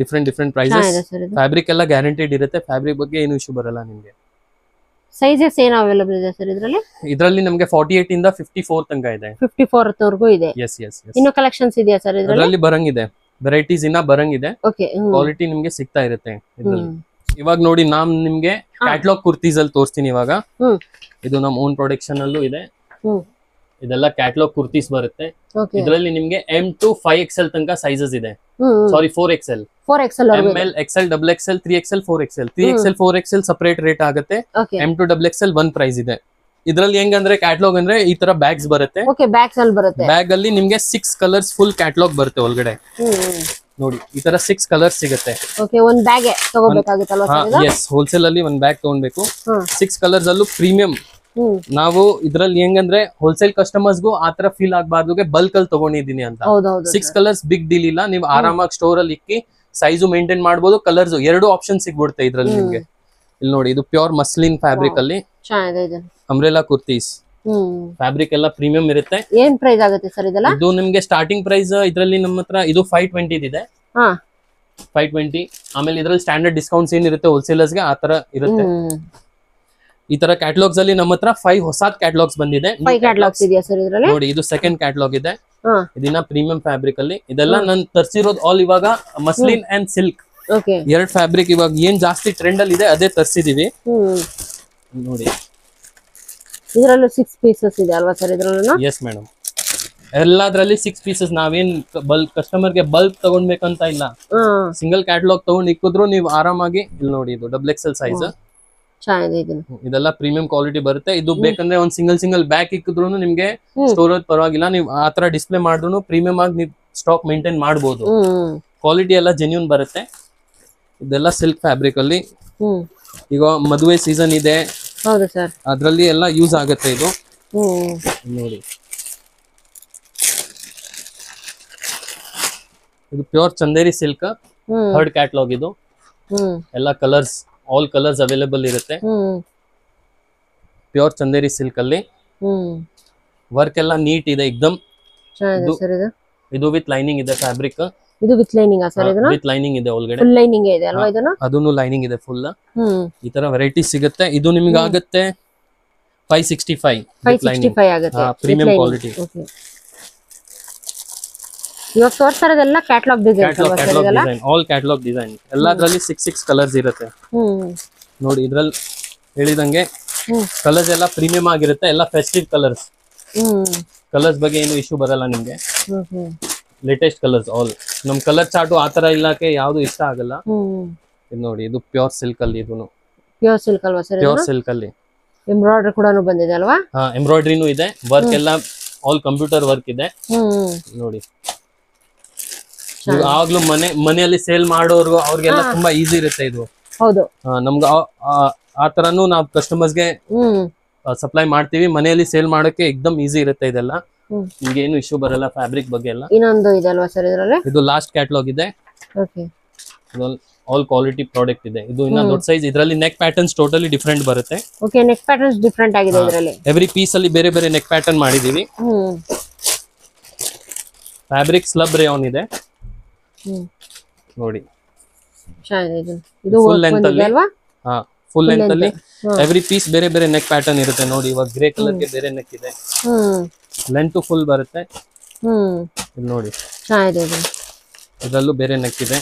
Different prices. ಫ್ಯಾಬ್ರಿಕ್ ಎಲ್ಲ ಗ್ಯಾರಂಟಿಡ್ ಇರುತ್ತೆ. ಫ್ಯಾಬ್ರಿಕ್ ಬಗ್ಗೆ ಏನು ಇಶ್ಯೂ ಬರಲ್ಲ ನಿಮ್ಗೆ. ಸೈಜಸ್ ಏನು ಅವೈಲೇಬಲ್ ಇದೆ ಸರ್ ಇದರಲ್ಲಿ? ಇದರಲ್ಲಿ ನಮಗೆ 48 ಇಂದ 54 ತನಕ ಇದೆ. 54 ವರೆಗೂ ಇದೆ. ಎಸ್. ಇನ್ನು ಕಲೆಕ್ಷನ್ಸ್ ಇದೆಯಾ ಸರ್ ಇದರಲ್ಲಿ? ಬರಂಗಿದೆ ವೆರೈಟೀಸ್ ಇನ್ನ ಬರಂಗಿದೆ. ಓಕೆ. ಕ್ವಾಲಿಟಿ ನಿಮ್ಗೆ ಸಿಗ್ತಾ ಇರುತ್ತೆ ಇದರಲ್ಲಿ. ಇವಾಗ ನೋಡಿ, ನಾನ್ ನಿಮ್ಗೆ ಕ್ಯಾಟಲಾಗ್ ಕುರ್ತೀಸ್ ಅಲ್ಲಿ ತೋರಿಸ್ತೀನಿ ಇವಾಗ. ಇದು ನಮ್ಮ ಓನ್ ಪ್ರೊಡಕ್ಷನ್ ಅಲ್ಲೂ ಇದೆ. ಇದೆಲ್ಲ ಕ್ಯಾಟಲಾಗ್ ಕುರ್ತೀಸ್ ಬರುತ್ತೆ. ಇದರಲ್ಲಿ ನಿಮ್ಗೆ M to 5XL ತನಕ ಸೈಜಸ್ ಇದೆ. ಸಾರಿ 4XL. ML XL XXL 3XL 4XL. 3XL 4XL separate rate ಆಗುತ್ತೆ. M to XXL ಒಂದ್ ಪ್ರೈಸ್ ಇದೆ. ಇದ್ರಲ್ಲಿ ಹೆಂಗಂದ್ರೆ ಕ್ಯಾಟಲಾಗ್ ಅಂದ್ರೆ ಈ ತರ ಬ್ಯಾಗ್ಸ್ ಬರುತ್ತೆ. ಬ್ಯಾಗ್ ಅಲ್ಲಿ ನಿಮ್ಗೆ 6 ಕಲರ್ಸ್ ಫುಲ್ ಕ್ಯಾಟಲಾಗ್ ಬರುತ್ತೆ ಒಳಗಡೆ. ನೋಡಿ, ಈ ತರ 6 ಕಲರ್ಸ್ ಸಿಗುತ್ತೆ. ಒಂದ್ ಬ್ಯಾಗ್ ತಗೋಬೇಕಾಗುತ್ತಲ್ವಾ ಸರ್ ಇದು? ಎಸ್, ಹೋಲ್ಸೇಲ್ ಅಲ್ಲಿ ಒಂದ್ ಬ್ಯಾಗ್ ತಗೊಳ್ಬೇಕು. 6 ಕಲರ್ಸ್ ಅಲ್ಲೂ ಪ್ರೀಮಿಯಂ. ನಾವು ಇದ್ರಲ್ಲಿ ಹೆಂಗಂದ್ರೆ ಹೋಲ್ಸೇಲ್ ಕಸ್ಟಮರ್ಸ್ ಗೂ ಆತರ ಫೀಲ್ ಆಗ್ಬಾರ್ದು ಬಲ್ಕ್ ಅಲ್ಲಿ ತಗೊಂಡಿದೀನಿ ಅಂತ. 6 ಕಲರ್ಸ್ ಬಿಗ್ ಡೀಲ್ ಇಲ್ಲ. ನೀವು ಆರಾಮಾಗಿ ಸ್ಟೋರ್ ಅಲ್ಲಿ ಇಕ್ಕಿ ಸೈಜು ಮೇಂಟೈನ್ ಮಾಡಬಹುದು. ಕಲರ್ಸ್ 2 ಆಪ್ಷನ್ ಸಿಗ್ಬಿಡುತ್ತೆ ಇದ್ರಲ್ಲಿ ನಿಮ್ಗೆ. ಇಲ್ಲಿ ನೋಡಿ, ಇದು ಪ್ಯೂರ್ ಮಸ್ಲಿನ್ ಫ್ಯಾಬ್ರಿಕ್ ಅಲ್ಲಿ ಅಂಬ್ರೆಲಾ ಕುರ್ತೀಸ್. ಫ್ಯಾಬ್ರಿಕ್ ಎಲ್ಲ ಪ್ರೀಮಿಯಂ ಇರುತ್ತೆ. ಏನ್ ಪ್ರೈಸ್ ಆಗುತ್ತೆ ಸರ್ ಇದೆಲ್ಲ? ಇದು ನಿಮ್ಗೆ ಸ್ಟಾರ್ಟಿಂಗ್ ಪ್ರೈಸ್ ಇದ್ರಲ್ಲಿ ನಮ್ಮ ಹತ್ರ ಇದು 520 ಇದೆ. 520. ಆಮೇಲೆ ಇದ್ರಲ್ಲಿ ಸ್ಟ್ಯಾಂಡರ್ಡ್ ಡಿಸ್ಕೌಂಟ್ಸ್ ಏನಿರುತ್ತೆ ಹೋಲ್ಸೇಲರ್ಸ್ ಗೆ ಆತರ ಇರುತ್ತೆ. ಈ ತರ ಕ್ಯಾಟಲಾಗ್ಸ್ ಅಲ್ಲಿ ನಮ್ಮ ಹತ್ರ 5 ಹೊಸ ಕ್ಯಾಟಲಾಗ್ಸ್ ಬಂದಿದೆ. ನೋಡಿ, ಇದು ಸೆಕೆಂಡ್ ಕ್ಯಾಟಲಾಗ್ ಇದೆ. ಇದನ್ನ ಪ್ರೀಮಿಯಂ ಫ್ಯಾಬ್ರಿಕ್ ಅಲ್ಲಿ. ಇದೆಲ್ಲ ನಾನು ತರ್ಸಿರೋದು ಆಲ್ ಇವಾಗ ಮಸ್ಲಿನ್ ಅಂಡ್ ಸಿಲ್ಕ್. 2 ಫ್ಯಾಬ್ರಿಕ್ ಇವಾಗ ಏನ್ ಜಾಸ್ತಿ ಟ್ರೆಂಡ್ ಅಲ್ಲಿ ಇದೆ ಅದೇ ತರ್ಸಿದೀವಿ. ನೋಡಿ, ಇದರಲ್ಲೂ 6 ಪೀಸಸ್ ಇದೆ ಅಲ್ವಾ ಸರ್ ಇದರಲ್ಲೂ? ಎಸ್ ಮೇಡಮ್, ಎಲ್ಲದ್ರಲ್ಲಿ 6 ಪೀಸಸ್. ನಾವೇನ್ ಕಸ್ಟಮರ್ ಗೆ ಬಲ್ಕ್ ತಗೊಂಡ್ಬೇಕಂತ ಇಲ್ಲ. ಸಿಂಗಲ್ ಕ್ಯಾಟಲಾಗ್ ತಗೊಂಡ್ ಇಕ್ಕಿದ್ರು ನೀವು ಆರಾಮಾಗಿ. ಇಲ್ಲಿ ನೋಡಿ, ಇದು XXL ಸೈಜ್. ಇದೆಲ್ಲ ಪ್ರೀಮಿಯಂ ಕ್ವಾಲಿಟಿ ಬರುತ್ತೆ. ಇದು ಬೇಕಂದ್ರೆ ಒಂದ್ ಸಿಂಗಲ್ ಬ್ಯಾಗ್ ಇಕ್ಕಿದ್ರು ನಿಮ್ಗೆ ಸ್ಟೋರೇಜ್ ಪರವಾಗಿಲ್ಲ. ನೀವು ಆತರ ಡಿಸ್ಪ್ಲೇ ಮಾಡಿದ್ರು ಪ್ರೀಮಿಯಂ ಆಗಿ ನೀವು ಸ್ಟಾಕ್ ಮೇಂಟೈನ್ ಮಾಡಬಹುದು. ಕ್ವಾಲಿಟಿ ಎಲ್ಲ ಜೆನ್ಯೂನ್ ಬರುತ್ತೆ. ಇದೆಲ್ಲ ಸಿಲ್ಕ್ ಫ್ಯಾಬ್ರಿಕ್ ಅಲ್ಲಿ. ಈಗ ಮದುವೆ ಸೀಸನ್ ಇದೆ. ಹೌದು ಸರ್, ಅದ್ರಲ್ಲಿ ಎಲ್ಲ ಯೂಸ್ ಆಗುತ್ತೆ ಇದು. ನೋಡಿ, ಇದು pure Chanderi silk 3rd catalogue. ಇದು ಎಲ್ಲ ಕಲರ್ಸ್, ಆಲ್ ಕಲರ್ಸ್ ಅವೈಲೇಬಲ್ ಇರುತ್ತೆ. ಪ್ಯೂರ್ ಚಂದೇರಿ ಸಿಲ್ಕ್ ಅಲ್ಲಿ ವರ್ಕ್ ಎಲ್ಲ ನೀಟ್ ಇದೆ ಏಕ್ದಮ್. ಇದು ವಿತ್ ಲೈನಿಂಗ್ ಇದೆ ಫ್ಯಾಬ್ರಿಕ್. ಇದು ವಿತ್ ಲೈನಿಂಗ್ ಸರ್? ಇದನ್ನ ವಿತ್ ಲೈನಿಂಗ್ ಇದೆ ಒಳಗಡೆ. ಫುಲ್ ಲೈನಿಂಗ್ ಇದೆ ಅಲ್ವಾ ಇದನ್ನ? ಅದನ್ನು ಲೈನಿಂಗ್ ಇದೆ ಫುಲ್. ಈ ತರ ವೆರೈಟಿ ಸಿಗುತ್ತೆ. ಇದು ನಿಮ್ಗೆ ಆಗುತ್ತೆ 565 565 ಆಗುತ್ತೆ ಪ್ರೀಮಿಯಂ ಕ್ವಾಲಿಟಿ. ಓಕೆ, ಇವಾಗ ತೋರಿಸ್ತಾ ಇರೋದೆಲ್ಲ catalogue design, all catalogue design. ಎಲ್ಲದರಲ್ಲಿ 6 ಕಲರ್ಸ್ ಇರುತ್ತೆ ನೋಡಿ. ಇದ್ರಲ್ಲಿ ಹೇಳಿದಂಗೆ ಕಲರ್ಸ್ ಎಲ್ಲ ಪ್ರೀಮಿಯಂ ಆಗಿರುತ್ತೆ, ಎಲ್ಲ ಫೆಸ್ಟಿವ್ ಕಲರ್ಸ್. ಕಲರ್ಸ್ ಬಗ್ಗೆ ಏನು ಇಶ್ಯೂ ಬರಲ್ಲ ನಿಮ್ಗೆ. Latest colours all. ನಮ್ ಕಲರ್ ಚಾರ್ಟ್ ಆತರ ಇಲ್ಲಕ್ಕೆ ಯಾವ್ದು ಇಷ್ಟ ಆಗಲ್ಲ. ಇದು ನೋಡಿ, ಇದು ಪ್ಯೂರ್ ಸಿಲ್ಕ್ ಅಲ್ಲಿ. ಇದೂನು ಪ್ಯೂರ್ ಸಿಲ್ಕ್ ಅಲ್ವಾ ಸರ್? ಪ್ಯೂರ್ ಸಿಲ್ಕ್ ಅಲ್ಲಿ ಎಂಬ್ರಾಯ್ಡರಿ ಕೂಡ ಬಂದಿದೆ ಅಲ್ವಾ? ಎಂಬ್ರಾಯ್ಡರಿನೂ ಇದೆ, ವರ್ಕ್ ಎಲ್ಲ ಆಲ್ ಕಂಪ್ಯೂಟರ್ ವರ್ಕ್ ಇದೆ ನೋಡಿ. ಆಗ್ಲೂ ಮನೆಯಲ್ಲಿ ಸೇಲ್ ಮಾಡೋರ್ಗು ಅವ್ರಿಗೆಲ್ಲ ತುಂಬಾ ಈಸಿ ಇರುತ್ತೆ ಇದು. ಹೌದು, ನಮ್ಗೆ ಆ ತರನು ನಾವು ಕಸ್ಟಮರ್ಸ್ ಗೆ ಸಪ್ಲೈ ಮಾಡ್ತೀವಿ. ಮನೆಯಲ್ಲಿ ಸೇಲ್ ಮಾಡೋಕೆ ಎಕ್ದಮ್ ಈಸಿ ಇರುತ್ತೆ ಇದೆಲ್ಲ. ನಿಮ್ಗೆ ಏನು ಇಶ್ಯೂ ಬರಲ್ಲ ಫ್ಯಾಬ್ರಿಕ್ ಬಗ್ಗೆ ಎಲ್ಲ. ಇನ್ನೊಂದು ಇದೆ ಅಲ್ವಾ ಸರ್ ಇದರಲ್ಲಿ? ಇದು ಲಾಸ್ಟ್ ಕ್ಯಾಟಲಾಗ್ ಇದೆ. ಓಕೆ, ಆಲ್ ಕ್ವಾಲಿಟಿ ಪ್ರಾಡಕ್ಟ್ ಇದೆ. ಇದು ಇನ್ನ ದೊಡ್ಡ ಸೈಜ್. ಇದರಲ್ಲಿ ನೆಕ್ ಪ್ಯಾಟರ್ನ್ಸ್ ಟೋಟಲಿ ಡಿಫರೆಂಟ್ ಬರುತ್ತೆ. ಓಕೆ, ನೆಕ್ ಪ್ಯಾಟರ್ನ್ಸ್ ಡಿಫರೆಂಟ್ ಆಗಿದೆ ಇದರಲ್ಲಿ. ಎವ್ರಿ ಪೀಸ್ ಅಲ್ಲಿ ಬೇರೆ ಬೇರೆ ನೆಕ್ ಪ್ಯಾಟರ್ನ್ ಮಾಡಿದೀವಿ. ಫ್ಯಾಬ್ರಿಕ್ ಸ್ಲಬ್ ರೇಯಾನ್ ಇದೆ ನೋಡಿ. ಇದು ಫುಲ್ ಲೆಂತ್ ಅಲ್ಲಿ ಅಲ್ವಾ? ಫುಲ್ ಲೆಂತ್ ಅಲ್ಲಿ ಎವ್ರಿ ಪೀಸ್ ಬೇರೆ ಬೇರೆ ನೆಕ್ ಪ್ಯಾಟರ್ನ್ ಇರುತ್ತೆ ನೋಡಿ. ಇವಾಗ ಗ್ರೇ ಕಲರ್ ಗೆ ಬೇರೆ ನೆಕ್ ಇದೆ, ಲೆಂತ್ ಫುಲ್ ಬರುತ್ತೆ. ಇದು ನೋಡಿ, ಇದರಲ್ಲೂ ಬೇರೆ ನೆಕ್ ಇದೆ.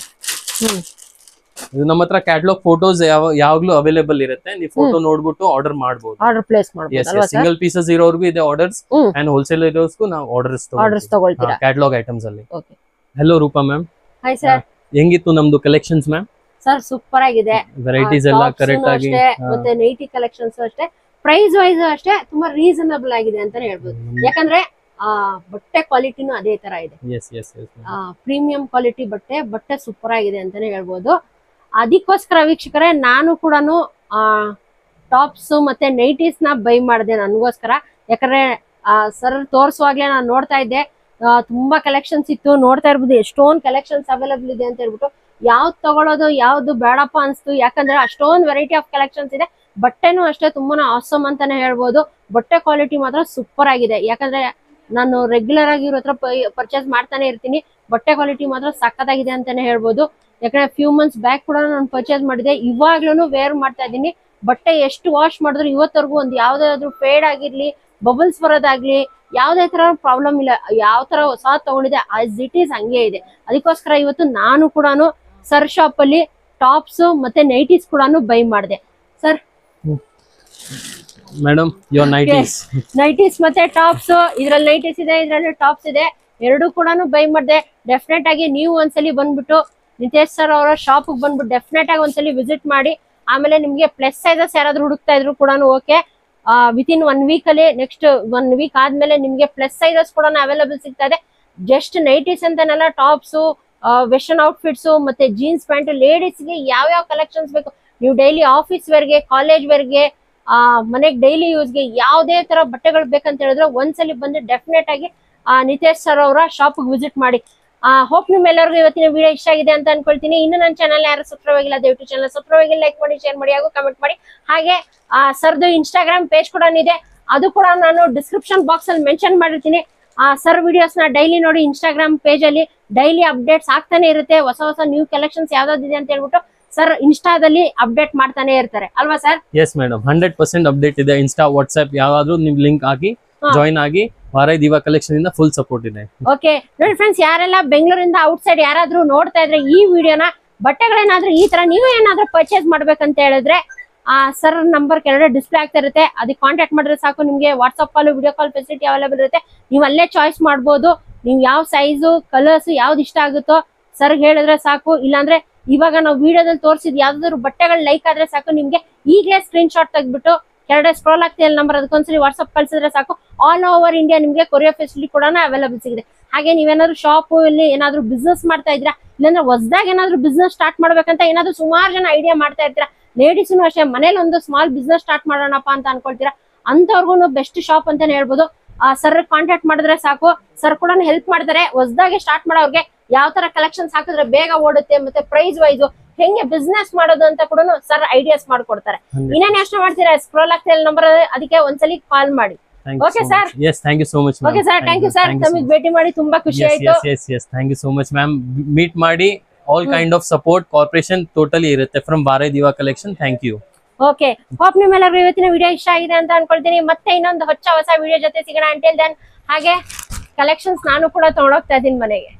ಇದು ನಮ್ಮ ಹತ್ರ ಕ್ಯಾಟಲಾಗ್ ಫೋಟೋಸ್ ಯಾವಾಗ್ಲೂ ಅವೈಲೇಬಲ್ ಇರುತ್ತೆ. ನೀವು ಫೋಟೋ ನೋಡ್ಬಿಟ್ಟು ಆರ್ಡರ್ ಮಾಡಬಹುದು, ಆರ್ಡರ್ ಪ್ಲೇಸ್ ಮಾಡಬಹುದು. ಸಿಂಗಲ್ ಪೀಸಸ್ ಇರೋರ್ಗೂ ಇದೆ ಆರ್ಡರ್ಸ್, ಅಂಡ್ ಹೋಲ್ಸೇಲ್ ಇರೋರ್ಗೂ ನಾವು ಆರ್ಡರ್ಸ್ ತಗೊಳ್ತೀರಾ ಕ್ಯಾಟಲಾಗ್ ಐಟಮ್ಸ್ ಅಲ್ಲಿ. Okay, hello Rupa ma'am. Hi sir, ಹೆಂಗಿತ್ತು ನಮ್ದು ಕಲೆಕ್ಷನ್ಸ್ ಮ್ಯಾಮ್? ಸರ್ ಸೂಪರ್ ಆಗಿದೆ. ವೆರೈಟೀಸ್ ಎಲ್ಲ ಕರೆಕ್ಟ್ ಆಗಿ, ಮತ್ತೆ ನೈಟಿ ಕಲೆಕ್ಷನ್ಸ್ ಅಷ್ಟೇ, ಪ್ರೈಸ್ ವೈಸ್ ಅಷ್ಟೇ ತುಂಬಾ ರೀಸನಬಲ್ ಆಗಿದೆ ಅಂತಾನೆ ಹೇಳ್ಬೋದು. ಯಾಕಂದ್ರೆ ಬಟ್ಟೆ ಕ್ವಾಲಿಟಿನೂ ಅದೇ ತರ ಇದೆ. ಪ್ರೀಮಿಯಂ ಕ್ವಾಲಿಟಿ ಬಟ್ಟೆ ಸೂಪರ್ ಆಗಿದೆ ಅಂತಾನೆ ಹೇಳ್ಬೋದು. ಅದಕ್ಕೋಸ್ಕರ ವೀಕ್ಷಕರೇ ನಾನು ಕೂಡ ಟಾಪ್ಸ್ ಮತ್ತೆ ನೈಟೀಸ್ ನ ಬೈ ಮಾಡಿದೆ ನನಗೋಸ್ಕರ. ಯಾಕಂದ್ರೆ ಸರ್ ತೋರಿಸುವಾಗ್ಲೇ ನಾನು ನೋಡ್ತಾ ಇದ್ದೆ, ತುಂಬಾ ಕಲೆಕ್ಷನ್ಸ್ ಇತ್ತು. ನೋಡ್ತಾ ಇರ್ಬೋದು ಎಷ್ಟೊಂದು ಕಲೆಕ್ಷನ್ಸ್ ಅವೈಲೇಬಲ್ ಇದೆ ಅಂತ ಹೇಳ್ಬಿಟ್ಟು ಯಾವ್ದು ತಗೊಳ್ಳೋದು ಯಾವ್ದು ಬೇಡಪ್ಪ ಅನ್ಸ್ತು. ಯಾಕಂದ್ರೆ ಅಷ್ಟೊಂದು ವೆರೈಟಿ ಆಫ್ ಕಲೆಕ್ಷನ್ಸ್ ಇದೆ. ಬಟ್ಟೆನೂ ಅಷ್ಟೇ ತುಂಬಾನೇ ಆಸಮ್ ಅಂತಾನೆ ಹೇಳ್ಬೋದು. ಬಟ್ಟೆ ಕ್ವಾಲಿಟಿ ಮಾತ್ರ ಸೂಪರ್ ಆಗಿದೆ. ಯಾಕಂದ್ರೆ ನಾನು ರೆಗ್ಯುಲರ್ ಆಗಿ ಇವ್ರ ಹತ್ರ ಪರ್ಚೇಸ್ ಮಾಡ್ತಾನೆ ಇರ್ತೀನಿ. ಬಟ್ಟೆ ಕ್ವಾಲಿಟಿ ಮಾತ್ರ ಸಖತ್ತಾಗಿದೆ ಅಂತಾನೆ ಹೇಳ್ಬೋದು. ಯಾಕಂದ್ರೆ ಫ್ಯೂ ಮಂತ್ಸ್ ಬ್ಯಾಕ್ ಕೂಡ ನಾನು ಪರ್ಚೇಸ್ ಮಾಡಿದೆ, ಇವಾಗ್ಲೂ ವೇರ್ ಮಾಡ್ತಾ ಇದ್ದೀನಿ. ಬಟ್ಟೆ ಎಷ್ಟು ವಾಶ್ ಮಾಡಿದ್ರು ಇವತ್ತವರೆಗೂ ಒಂದು ಯಾವ್ದಾದ್ರು ಫೇಡ್ ಆಗಿರ್ಲಿ, ಬಬಲ್ಸ್ ಬರೋದಾಗ್ಲಿ, ಯಾವ್ದೇ ತರ ಪ್ರಾಬ್ಲಮ್ ಇಲ್ಲ. ಯಾವ ತರ ಹೊಸ ತಗೊಂಡಿದೆ ಆಸ್ ಇಟ್ ಈಸ್ ಹಂಗೆ ಇದೆ. ಅದಕ್ಕೋಸ್ಕರ ಇವತ್ತು ನಾನು ಕೂಡ ಸರ್ ಶಾಪ್ ಅಲ್ಲಿ ಟಾಪ್ಸ್ ಮತ್ತೆ ನೈಟೀಸ್ ಕೂಡ ಬೈ ಮಾಡಿದೆ. ಸರ್ ಮೇಡಮ್, ನೈಟೀಸ್ ಮತ್ತೆ ಟಾಪ್ಸ್, ಇದ್ರಲ್ಲಿ ನೈಟೀಸ್ ಇದೆ, ಇದ್ರಲ್ಲಿ ಟಾಪ್ಸ್ ಇದೆ, ಎರಡು ಕೂಡ ಬೈ ಮಾಡಿದೆ. ಡೆಫಿನೆಟ್ ಆಗಿ ನೀವು ಒಂದ್ಸಲಿ ಬಂದ್ಬಿಟ್ಟು ನಿತೇಶ್ ಸರ್ ಅವರ ಶಾಪ್ ಬಂದ್ಬಿಟ್ಟು ಡೆಫಿನೆಟ್ ಆಗಿ ಒಂದ್ಸಲಿ ವಿಸಿಟ್ ಮಾಡಿ. ಆಮೇಲೆ ನಿಮ್ಗೆ ಪ್ಲಸ್ ಸೈಜಸ್ ಯಾರಾದ್ರೂ ಹುಡುಕ್ತಾ ಇದ್ರು ಕೂಡ ಓಕೆ, ವಿತಿನ್ 1 ವೀಕ್ ಅಲ್ಲಿ, ನೆಕ್ಸ್ಟ್ 1 ವೀಕ್ ಆದ್ಮೇಲೆ ನಿಮ್ಗೆ ಪ್ಲಸ್ ಸೈಜಸ್ ಕೂಡ ಅವೈಲೇಬಲ್ ಸಿಗ್ತಾ ಇದೆ. ಜಸ್ಟ್ ನೈಟೀಸ್ ಅಂತಾನಲ್ಲ, ಟಾಪ್ಸ್, ವೆಸ್ಟರ್ನ್ ಔಟ್ಫಿಟ್ಸ್ ಮತ್ತೆ ಜೀನ್ಸ್ ಪ್ಯಾಂಟ್, ಲೇಡೀಸ್ಗೆ ಯಾವ ಕಲೆಕ್ಷನ್ಸ್ ಬೇಕು, ನೀವು ಡೈಲಿ ಆಫೀಸ್ ವೇರ್ಗೆ, ಕಾಲೇಜ್ ವೇರ್ಗೆ, ಮನೆಗೆ ಡೈಲಿ ಯೂಸ್ಗೆ ಯಾವುದೇ ತರ ಬಟ್ಟೆಗಳು ಬೇಕಂತ ಹೇಳಿದ್ರೆ ಒಂದ್ಸಲಿ ಬಂದು ಡೆಫಿನೆಟ್ ಆಗಿ ನಿತೇಶ್ ಸರ್ ಅವರ ಶಾಪ್ ವಿಸಿಟ್ ಮಾಡಿ. ಹೋಪ್ ನಿಮ್ಮೆಲ್ಲರಿಗೂ ಇವತ್ತಿನ ವಿಡಿಯೋ ಇಷ್ಟ ಆಗಿದೆ ಅಂತ ಅನ್ಕೊಳ್ತೀನಿ. ಇನ್ನು ನನ್ನ ಚಾನಲ್ ಯಾರು ಸಬ್ಸ್ಕ್ರೈಬ್ ಆಗಿಲ್ಲ, ದಯವಿಟ್ಟು ಚಾನಲ್ ಸಬ್ಸ್ಕ್ರೈಬ್ ಆಗಿ, ಲೈಕ್ ಮಾಡಿ, ಶೇರ್ ಮಾಡಿ, ಹಾಗೂ ಕಮೆಂಟ್ ಮಾಡಿ. ಹಾಗೆ ಸರ್ದು ಇನ್ಸ್ಟಾಗ್ರಾಮ್ ಪೇಜ್ ಕೂಡ ಇದೆ, ಅದು ಕೂಡ ನಾನು ಡಿಸ್ಕ್ರಿಪ್ಷನ್ ಬಾಕ್ಸ್ ಅಲ್ಲಿ ಮೆನ್ಷನ್ ಮಾಡಿರ್ತೀನಿ. ಸರ್ ವಿಡಿಯೋಸ್ ನ ಡೈಲಿ ನೋಡಿ. ಇನ್ಸ್ಟಾಗ್ರಾಮ್ ಪೇಜ್ ಅಲ್ಲಿ ಡೈಲಿ ಅಪ್ಡೇಟ್ಸ್ ಆಗ್ತಾನೆ ಇರುತ್ತೆ. ಹೊಸ ನ್ಯೂ ಕಲೆಕ್ಷನ್ಸ್ ಯಾವ್ದಾವ್ದಿದೆ ಅಂತ ಹೇಳ್ಬಿಟ್ಟು ಸರ್ ಇನ್ಸ್ಟಾದಲ್ಲಿ ಅಪ್ಡೇಟ್ ಮಾಡ್ತಾನೆ ಇರ್ತಾರೆ ಅಲ್ವಾ ಸರ್? ಎಸ್ ಮೇಡಮ್, 100% ಅಪ್ಡೇಟ್ ಇದೆ. ಇನ್ಸ್ಟಾ, ವಾಟ್ಸ್ಆಪ್ ಯಾವಾದ್ರೂ ನಿಮ್ ಲಿಂಕ್ ಹಾಕಿ ಜಾಯಿನ್ ಆಗಿ. ವಾರೈ ದಿವಾ ಕಲೆಕ್ಷನ್ ಇಂದ ಫುಲ್ ಸಪೋರ್ಟ್ ಇದೆ. ಓಕೆ ನೋಡಿ ಫ್ರೆಂಡ್ಸ್, ಯಾರೆಲ್ಲ ಬೆಂಗಳೂರಿಂದ ಔಟ್ ಸೈಡ್ ಯಾರಾದ್ರೂ ನೋಡ್ತಾ ಇದ್ರೆ ಈ ವಿಡಿಯೋನ, ಬಟ್ಟೆಗಳೇನಾದ್ರೂ ಈ ತರ ನೀವೇ ಏನಾದ್ರೂ ಪರ್ಚೇಸ್ ಮಾಡ್ಬೇಕಂತ ಹೇಳಿದ್ರೆ ಸರ್ ನಂಬರ್ ಕೆಳಗಡೆ ಡಿಸ್ಪ್ಲೇ ಆಗ್ತಾ ಇರುತ್ತೆ, ಅದಕ್ಕೆ ಕಾಂಟ್ಯಾಕ್ಟ್ ಮಾಡಿದ್ರೆ ಸಾಕು. ನಿಮ್ಗೆ ವಾಟ್ಸ್ಆಪ್ ಕಾಲ್, ವಿಡಿಯೋ ಕಾಲ್ ಫೆಸಿಲಿಟಿ ಅವೈಲೇಬಲ್ ಇರುತ್ತೆ. ನೀವು ಅಲ್ಲೇ ಚಾಯ್ಸ್ ಮಾಡ್ಬೋದು. ನೀವು ಯಾವ ಸೈಜು, ಕಲರ್ಸ್ ಯಾವ್ದು ಇಷ್ಟ ಆಗುತ್ತೋ ಸರ್ ಹೇಳಿದ್ರೆ ಸಾಕು. ಇಲ್ಲಾಂದ್ರೆ ಇವಾಗ ನಾವು ವಿಡಿಯೋದಲ್ಲಿ ತೋರಿಸಿದ್ ಯಾವ್ದಾದ್ರು ಬಟ್ಟೆಗಳು ಲೈಕ್ ಆದ್ರೆ ಸಾಕು, ನಿಮ್ಗೆ ಈಗಲೇ ಸ್ಕ್ರೀನ್ ಶಾಟ್ ತೆಗೆದ್ಬಿಟ್ಟು ಕೆಳಗಡೆ ಸ್ಕ್ರೋಲ್ ಆಗ್ತಿಲ್ಲ ನಂಬರ್, ಅದಕ್ಕೊಂದ್ಸಲಿ ವಾಟ್ಸ್ಆಪ್ ಕಳ್ಸಿದ್ರೆ ಸಾಕು. ಆಲ್ ಓವರ್ ಇಂಡಿಯಾ ನಿಮ್ಗೆ ಕೊರಿಯರ್ ಫೆಸಿಲಿಟಿ ಕೂಡ ಅವೈಲೇಬಲ್ ಸಿಗಿದೆ. ಹಾಗೆ ನೀವೇನಾದ್ರು ಶಾಪ್ ಇಲ್ಲಿ ಏನಾದ್ರು ಬಿಸ್ನೆಸ್ ಮಾಡ್ತಾ ಇದ್ರಾ, ಇಲ್ಲಾಂದ್ರೆ ಹೊಸದಾಗಿ ಏನಾದ್ರು ಬಿಸ್ನೆಸ್ ಸ್ಟಾರ್ಟ್ ಮಾಡ್ಬೇಕಂತ ಏನಾದ್ರು ಸುಮಾರು ಜನ ಐಡಿಯಾ ಮಾಡ್ತಾ ಇರ್ತೀರಾ. ಲೇಡೀಸ್ನು ಅಷ್ಟೇ, ಮನೇಲಿ ಒಂದು ಸ್ಮಾಲ್ ಬಿಸ್ನೆಸ್ ಸ್ಟಾರ್ಟ್ ಮಾಡೋಣಪ್ಪ ಅಂತ ಅನ್ಕೊಳ್ತೀರಾ, ಅಂತವ್ರಿಗೂ ಬೆಸ್ಟ್ ಶಾಪ್ ಅಂತಾನೆ ಹೇಳ್ಬೋದು. ಸರ್ ಕಾಂಟ್ಯಾಕ್ಟ್ ಮಾಡಿದ್ರೆ ಸಾಕು, ಸರ್ ಕೂಡ ಹೆಲ್ಪ್ ಮಾಡ್ತಾರೆ. ಹೊಸದಾಗಿ ಸ್ಟಾರ್ಟ್ ಮಾಡೋರ್ಗೆ ಯಾವ ತರ ಕಲೆಕ್ಷನ್ಸ್ ಹಾಕಿದ್ರೆ ಬೇಗ ಓಡುತ್ತೆ, ಮತ್ತೆ ಪ್ರೈಸ್ ವೈಸ್ ಹೆಂಗೆ ಬಿಸ್ನೆಸ್ ಮಾಡೋದು ಅಂತ ಕೂಡ ಸರ್ ಐಡಿಯಾಸ್ ಮಾಡ್ಕೊಡ್ತಾರೆ. ಇನ್ನೇನ್ ಯೋಚನೆ ಮಾಡ್ತೀರಾ, ಸ್ಕ್ರೋಲ್ ಆಗ್ತಾ ಇಲ್ಲ ನಂಬರ್, ಅದಕ್ಕೆ ಒಂದ್ಸಲಿ ಕಾಲ್ ಮಾಡಿ. Okay sir? Yes, thank you so much. Okay sir, thank you sir. ನಮಗೆ ಭೇಟಿ ಮಾಡಿ ತುಂಬಾ ಖುಷಿ ಆಯ್ತು. Yes yes, thank you so much ma'am. Meet ಮಾಡಿ. All kind of support, corporation totally ಇರುತ್ತೆ ಫ್ರಮ್ ವಾರೈ ದಿವಾ collection. Thank you. Okay, hope ನಿಮ್ಮೆಲ್ಲರಿಗೂ ಇವತ್ತಿನ ವಿಡಿಯೋ ಇಷ್ಟ ಆಗಿದೆ ಅಂತ ಅನ್ಕೊಳ್ತೀನಿ. ಮತ್ತೆ ಇನ್ನೊಂದು ಹೊಸ ವಿಡಿಯೋ ಜೊತೆ ಸಿಗೋಣ. ಅಂಟಿಲ್ ದೆನ್ ಹಾಗೆ ಕಲೆಕ್ಷನ್ಸ್ ನಾನು ಕೂಡ ತಗೊಂಡೋಗ್ತಾ ಇದ್ದೀನಿ ಮನೆಗೆ.